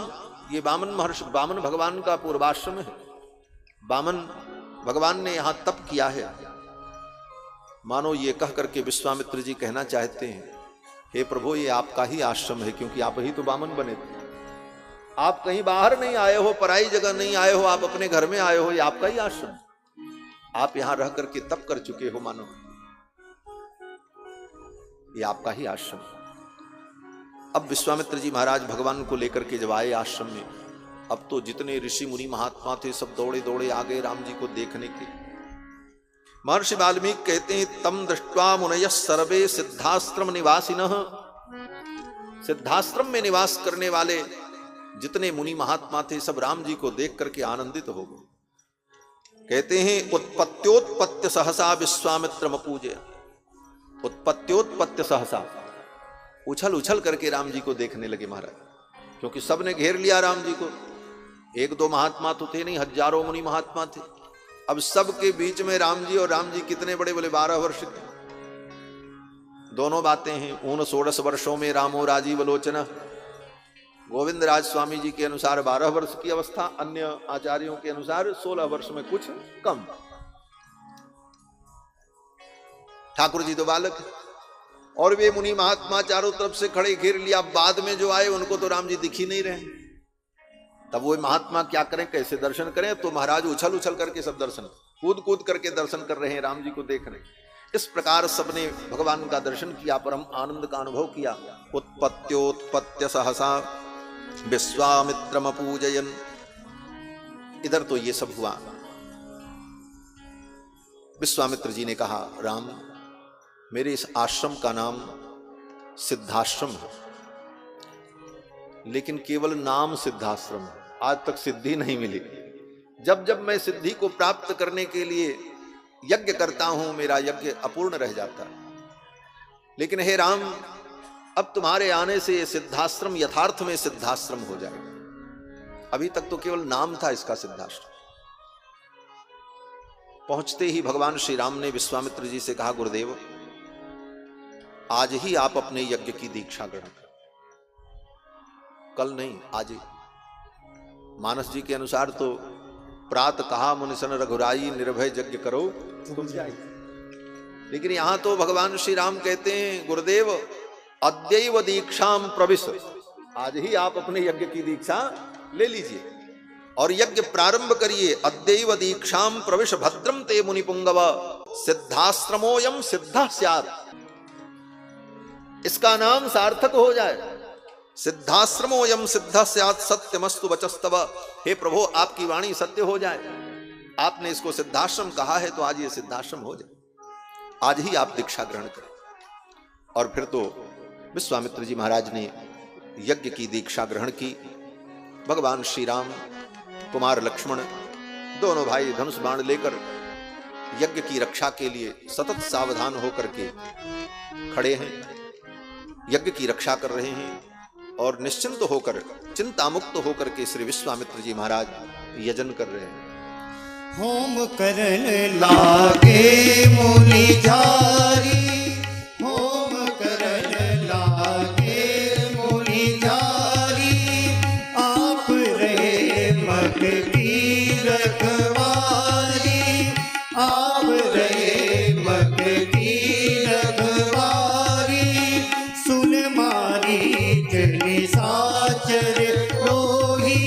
ये वामन महर्षि, वामन भगवान का पूर्वाश्रम है। वामन भगवान ने यहां तप किया है। मानो ये कह करके विश्वामित्र जी कहना चाहते हैं, हे प्रभु, ये आपका ही आश्रम है, क्योंकि आप ही तो वामन बने थे। आप कहीं बाहर नहीं आए हो, पराई जगह नहीं आए हो, आप अपने घर में आए हो, ये आपका ही आश्रम। आप यहां रह करके तप कर चुके हो। मानो ये आपका ही आश्रम। अब विश्वामित्र जी महाराज भगवान को लेकर के जब आए आश्रम में, अब तो जितने ऋषि मुनि महात्मा थे सब दौड़े दौड़े आ गए राम जी को देखने के। महर्षि वाल्मीकि कहते हैं, तम दृष्ट्वा मुनयः सर्वे सिद्धाश्रम निवासिनः, सिद्धाश्रम में निवास करने वाले जितने मुनि महात्मा थे सब राम जी को देख करके आनंदित हो गए। कहते हैं, उत्पत्त्योत्पत्त्य सहसा विश्वामित्र मपूजय, उत्पत्त्योत्पत्त्य सहसा, उछल उछल करके राम जी को देखने लगे महाराज, क्योंकि सबने घेर लिया राम जी को। एक दो महात्मा तो थे नहीं, हजारों मुनि महात्मा थे। अब सबके बीच में राम जी, और राम जी कितने बड़े, बोले 12 वर्ष के। दोनों बातें हैं, 19 वर्षों में रामो राजीव लोचना, गोविंद राज स्वामी जी के अनुसार 12 वर्ष की अवस्था, अन्य आचार्यों के अनुसार 16 वर्ष में कुछ कम। ठाकुर जी तो बालक, और वे मुनि महात्मा चारों तरफ से खड़े घेर लिया। बाद में जो आए उनको तो राम जी दिख ही नहीं रहे, तब वो महात्मा क्या करें, कैसे दर्शन करें। तो महाराज उछल उछल करके सब दर्शन, कूद कूद करके दर्शन कर रहे हैं, राम जी को देख रहे हैं। इस प्रकार सबने भगवान का दर्शन किया, परम आनंद का अनुभव किया। उत्पत्त्योत्पत्त्य सहसा विश्वामित्रम पूजयन, इधर तो ये सब हुआ। विश्वामित्र जी ने कहा, राम मेरे इस आश्रम का नाम सिद्धाश्रम है, लेकिन केवल नाम सिद्धाश्रम है, आज तक सिद्धि नहीं मिली। जब जब मैं सिद्धि को प्राप्त करने के लिए यज्ञ करता हूं, मेरा यज्ञ अपूर्ण रह जाता है। लेकिन हे राम, अब तुम्हारे आने से ये सिद्धाश्रम यथार्थ में सिद्धाश्रम हो जाएगा। अभी तक तो केवल नाम था इसका सिद्धाश्रम। पहुंचते ही भगवान श्री राम ने विश्वामित्र जी से कहा, गुरुदेव आज ही आप अपने यज्ञ की दीक्षा ग्रहण करें, कल नहीं, आज ही। मानस जी के अनुसार तो प्रात कहा मुनिसन रघुराई, निर्भय यज्ञ करो तुम जाई। लेकिन यहां तो भगवान श्री राम कहते हैं, गुरुदेव अद्यैव दीक्षाम प्रविश, आज ही आप अपने यज्ञ की दीक्षा ले लीजिए और यज्ञ प्रारंभ करिए। अद्यैव दीक्षाम प्रविश भद्रम ते मुनिपुंगव, सिद्धाश्रमोयम सिद्ध स्यात्, इसका नाम सार्थक हो जाए। सिद्धाश्रमोयम सिद्ध स्यात् सत्यमस्तु वचस्तव, हे प्रभु आपकी वाणी सत्य हो जाए। आपने इसको सिद्धाश्रम कहा है तो आज ये सिद्धाश्रम हो जाए, आज ही आप दीक्षा ग्रहण करें। और फिर तो विश्वामित्र जी महाराज ने यज्ञ की दीक्षा ग्रहण की। भगवान श्री राम, कुमार लक्ष्मण दोनों भाई धनुष बाण लेकर यज्ञ की रक्षा के लिए सतत सावधान होकर के खड़े हैं, यज्ञ की रक्षा कर रहे हैं और निश्चिंत होकर, चिंता मुक्त होकर के श्री विश्वामित्र जी महाराज यजन कर रहे हैं। होम करन लागे मुनि झारी, होम करन लागे मुनि झारी, आप रहे मग की रखवारी, आप रहे मग की रखवारी, सुन मारी निशाचर रोही,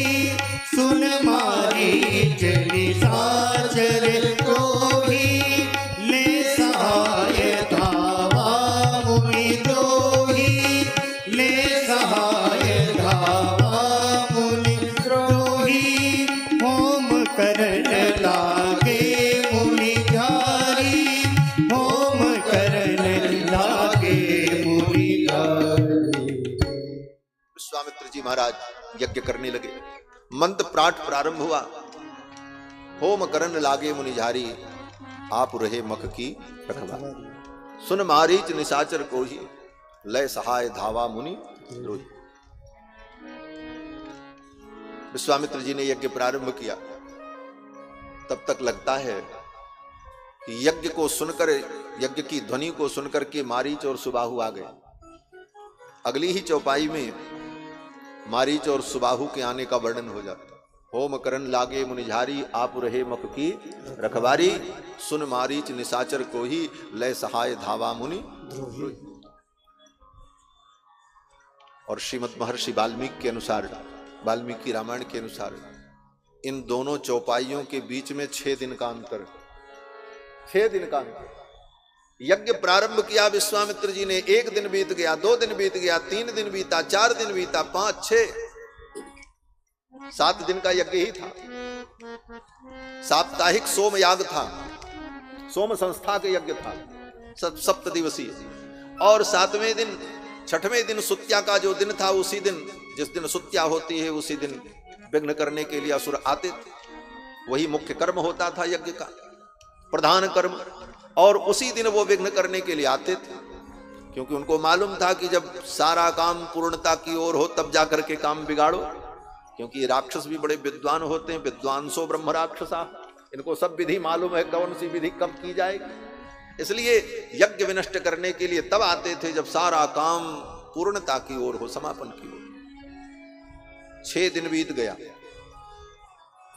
सुन मारी निशाचर रोही, ले सहाय धावा मुनि द्रोही, ले सहाय धावा मुनि द्रोही, होम करन लागे मुनि झारी, होम करन लागे मुनि झारी। विश्वामित्र जी महाराज यज्ञ करने लगे। मंत्र पाठ प्रारंभ हुआ। होम करन लागे मुनि झारी, आप रहे मख की रखवारी, सुन मारीच निशाचर कोही, लय सहाय धावा मुनि द्रोही। विश्वामित्र जी ने यज्ञ प्रारंभ किया। तब तक लगता है कि यज्ञ को सुनकर, यज्ञ की ध्वनि को सुनकर के मारीच और सुबाहु आ गए। अगली ही चौपाई में मारीच और सुबाहु के आने का वर्णन हो जाता। होम करन लागे मुनिझारी, आप रहे मख की रखवारी, सुन मारीच निशाचर कोही, लय सहाय धावा मुनि द्रोही। और श्रीमद् महर्षि वाल्मीकि के अनुसार, वाल्मीकि रामायण के अनुसार, इन दोनों चौपाइयों के बीच में 6 दिन का अंतर, 6 दिन का अंतर। यज्ञ प्रारंभ किया विश्वामित्र जी ने। 1 दिन बीत गया, 2 दिन बीत गया, 3 दिन बीता, 4 दिन बीता, 5, 6, 7 दिन का यज्ञ ही था। साप्ताहिक सोम याग था, सोम संस्था के यज्ञ था, 7 दिवसीय। और 7वें दिन, 6वें दिन सुत्या का जो दिन था, उसी दिन, जिस दिन सुत्या होती है, उसी दिन विघ्न करने के लिए असुर आते थे। वही मुख्य कर्म होता था यज्ञ का, प्रधान कर्म। और उसी दिन वो विघ्न करने के लिए आते थे, क्योंकि उनको मालूम था कि जब सारा काम पूर्णता की ओर हो तब जाकर के काम बिगाड़ो। क्योंकि राक्षस भी बड़े विद्वान होते हैं, विद्वांसो ब्रह्म राक्षसा, इनको सब विधि मालूम है, कौन सी विधि कब की जाएगी। इसलिए यज्ञ विनष्ट करने के लिए तब आते थे जब सारा काम पूर्णता की ओर हो, समापन की ओर। 6 दिन बीत गया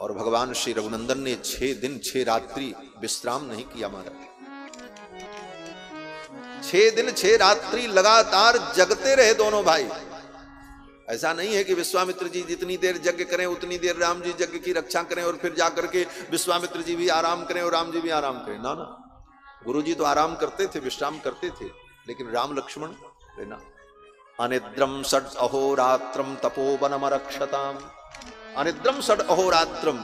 और भगवान श्री रघुनंदन ने 6 दिन 6 रात्रि विश्राम नहीं किया महाराज। 6 दिन 6 रात्रि लगातार जगते रहे दोनों भाई। ऐसा नहीं है कि विश्वामित्र जी जितनी देर यज्ञ करें उतनी देर राम जी यज्ञ की रक्षा करें और फिर जाकर के विश्वामित्र जी भी आराम करें और राम जी भी आराम करें। ना ना, गुरु जी तो आराम करते थे, विश्राम करते थे, लेकिन राम लक्ष्मण ना। अनिद्रम षड अहोरात्रम तपोवनमरक्षताम। अनिद्रम षड अहोरात्रम,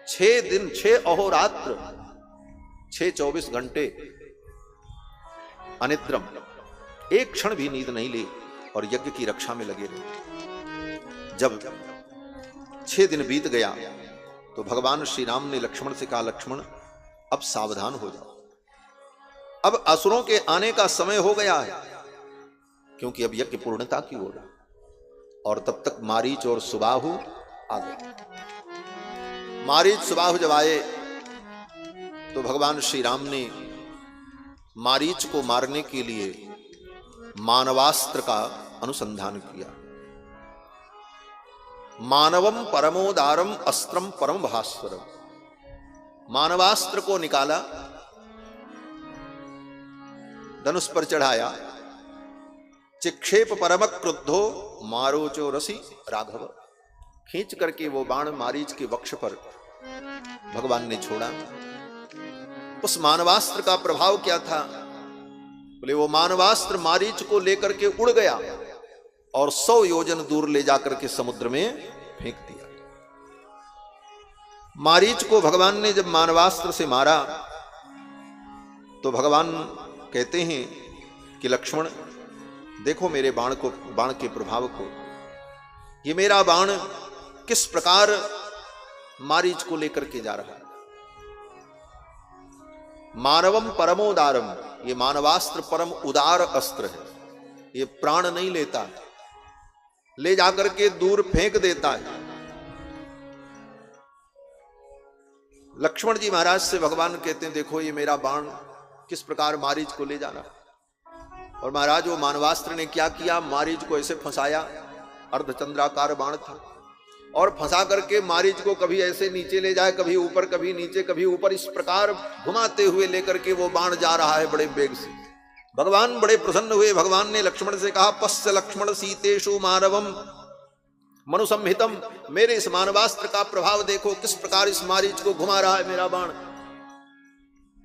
6 दिन 6 अहोरात्र, 6 24 घंटे अनिद्रम, एक क्षण भी नींद नहीं ली और यज्ञ की रक्षा में लगे रहे। जब 6 दिन बीत गया तो भगवान श्री राम ने लक्ष्मण से कहा, लक्ष्मण अब सावधान हो जाओ, अब असुरों के आने का समय हो गया है, क्योंकि अब यज्ञ पूर्णता की ओर। और तब तक मारीच और सुबाहु आ गए। मारीच सुबाहु जब आए तो भगवान श्री राम ने मारीच को मारने के लिए मानवास्त्र का अनुसंधान किया। मानवम परमोदारम अस्त्रम परम भास्वरम, मानवास्त्र को निकाला, धनुष पर चढ़ाया। चिक्षेप परम क्रुद्धो मारोचो रसी राघव, खींच करके वो बाण मारीच के वक्ष पर भगवान ने छोड़ा। उस मानवास्त्र का प्रभाव क्या था? बोले वो मानवास्त्र मारीच को लेकर के उड़ गया और 100 योजन दूर ले जाकर के समुद्र में फेंक दिया। मारीच को भगवान ने जब मानवास्त्र से मारा तो भगवान कहते हैं कि लक्ष्मण देखो मेरे बाण को, बाण के प्रभाव को। ये मेरा बाण किस प्रकार मारीच को लेकर के जा रहा है। मानवम परमोदारम, ये मानवास्त्र परम उदार अस्त्र है, ये प्राण नहीं लेता, ले जाकर के दूर फेंक देता है। लक्ष्मण जी महाराज से भगवान कहते हैं देखो ये मेरा बाण किस प्रकार मारीच को ले जा रहा है। और महाराज वो मानवास्त्र ने क्या किया, मारीच को ऐसे फंसाया, अर्धचंद्राकार बाण था, और फंसा करके मारीच को कभी ऐसे नीचे ले जाए, कभी ऊपर, कभी नीचे, कभी ऊपर, इस प्रकार घुमाते हुए लेकर के वो बाण जा रहा है बड़े वेग से। भगवान बड़े प्रसन्न हुए। भगवान ने लक्ष्मण से कहा, पश्य लक्ष्मण सीतेषु मानवम मनुसंहितम, मेरे इस मानवास्त्र का प्रभाव देखो, किस प्रकार इस मारीच को घुमा रहा है मेरा बाण।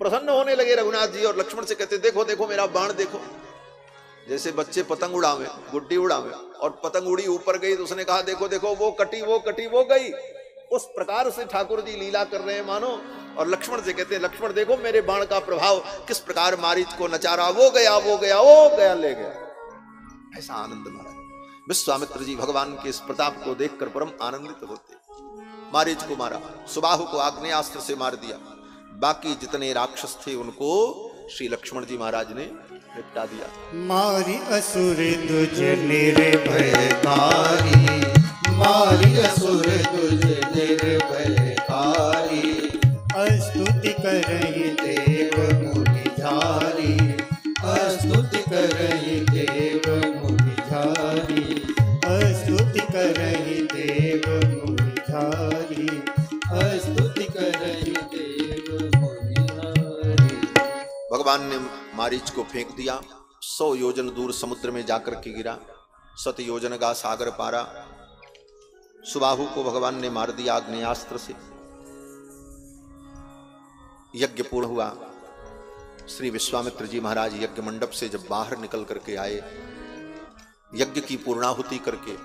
प्रसन्न होने लगे रघुनाथ जी और लक्ष्मण से कहते देखो देखो मेरा बाण देखो। जैसे बच्चे पतंग उड़ावे, गुड्डी उड़ावे, और पतंग उड़ी ऊपर गई तो उसने कहा देखो देखो वो कटी वो कटी वो गई। उस प्रकार से ठाकुर जी लीला कर रहे हैं मानो। और लक्ष्मण से कहते हैं लक्ष्मण देखो मेरे बाण का प्रभाव किस प्रकार मारीच को नचा रहा, वो गया वो गया वो गया ले गया। ऐसा आनंद महाराज। विश्वामित्र जी भगवान के इस प्रताप को देखकर परम आनंदित होते। मारीच को मारा, सुबाहु को आग्नेयास्त्र से मार दिया, बाकी जितने राक्षस थे उनको श्री लक्ष्मण जी महाराज ने निपटा दिया। मारी असुर तुझ निर्भयकारी, मारी असुर तुझ निर्भयकारी, स्तुति करहि देव मुनिझारी, स्तुति करहि देव मुनिझारी, स्तुति करहि देव मुनिझारी, स्तुति करहि देव मुनिझारी। भगवान ने मारीच को फेंक दिया, 100 योजन दूर समुद्र में जाकर के गिरा, 7 योजन का सागर पारा। सुबाहु को भगवान ने मार दिया आग्नेयास्त्र से। यज्ञ पूर्ण हुआ। श्री विश्वामित्र जी महाराज यज्ञ मंडप से जब बाहर निकल करके आए, यज्ञ की पूर्णाहुति करके,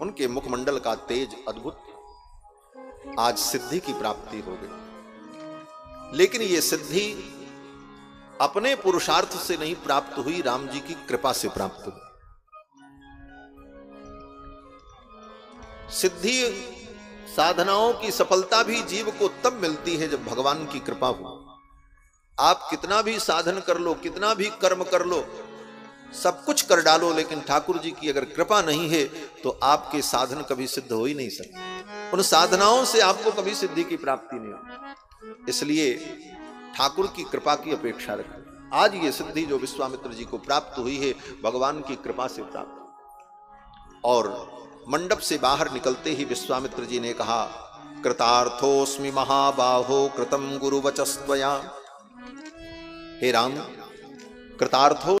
उनके मुखमंडल का तेज अद्भुत, आज सिद्धि की प्राप्ति हो गई। लेकिन ये सिद्धि अपने पुरुषार्थ से नहीं प्राप्त हुई, राम जी की कृपा से प्राप्त हुई। सिद्धि साधनाओं की सफलता भी जीव को तब मिलती है जब भगवान की कृपा हो। आप कितना भी साधन कर लो, कितना भी कर्म कर लो, सब कुछ कर डालो, लेकिन ठाकुर जी की अगर कृपा नहीं है तो आपके साधन कभी सिद्ध हो ही नहीं सकते। उन साधनाओं से आपको कभी सिद्धि की प्राप्ति नहीं होगी। इसलिए ठाकुर की कृपा की अपेक्षा रखें। आज ये सिद्धि जो विश्वामित्र जी को प्राप्त हुई है, भगवान की कृपा से प्राप्त। और मंडप से बाहर निकलते ही विश्वामित्र जी ने कहा, कृतार्थोस्मि महाबाहो कृतम गुरुवचस्त्वया। हे राम, कृतार्थो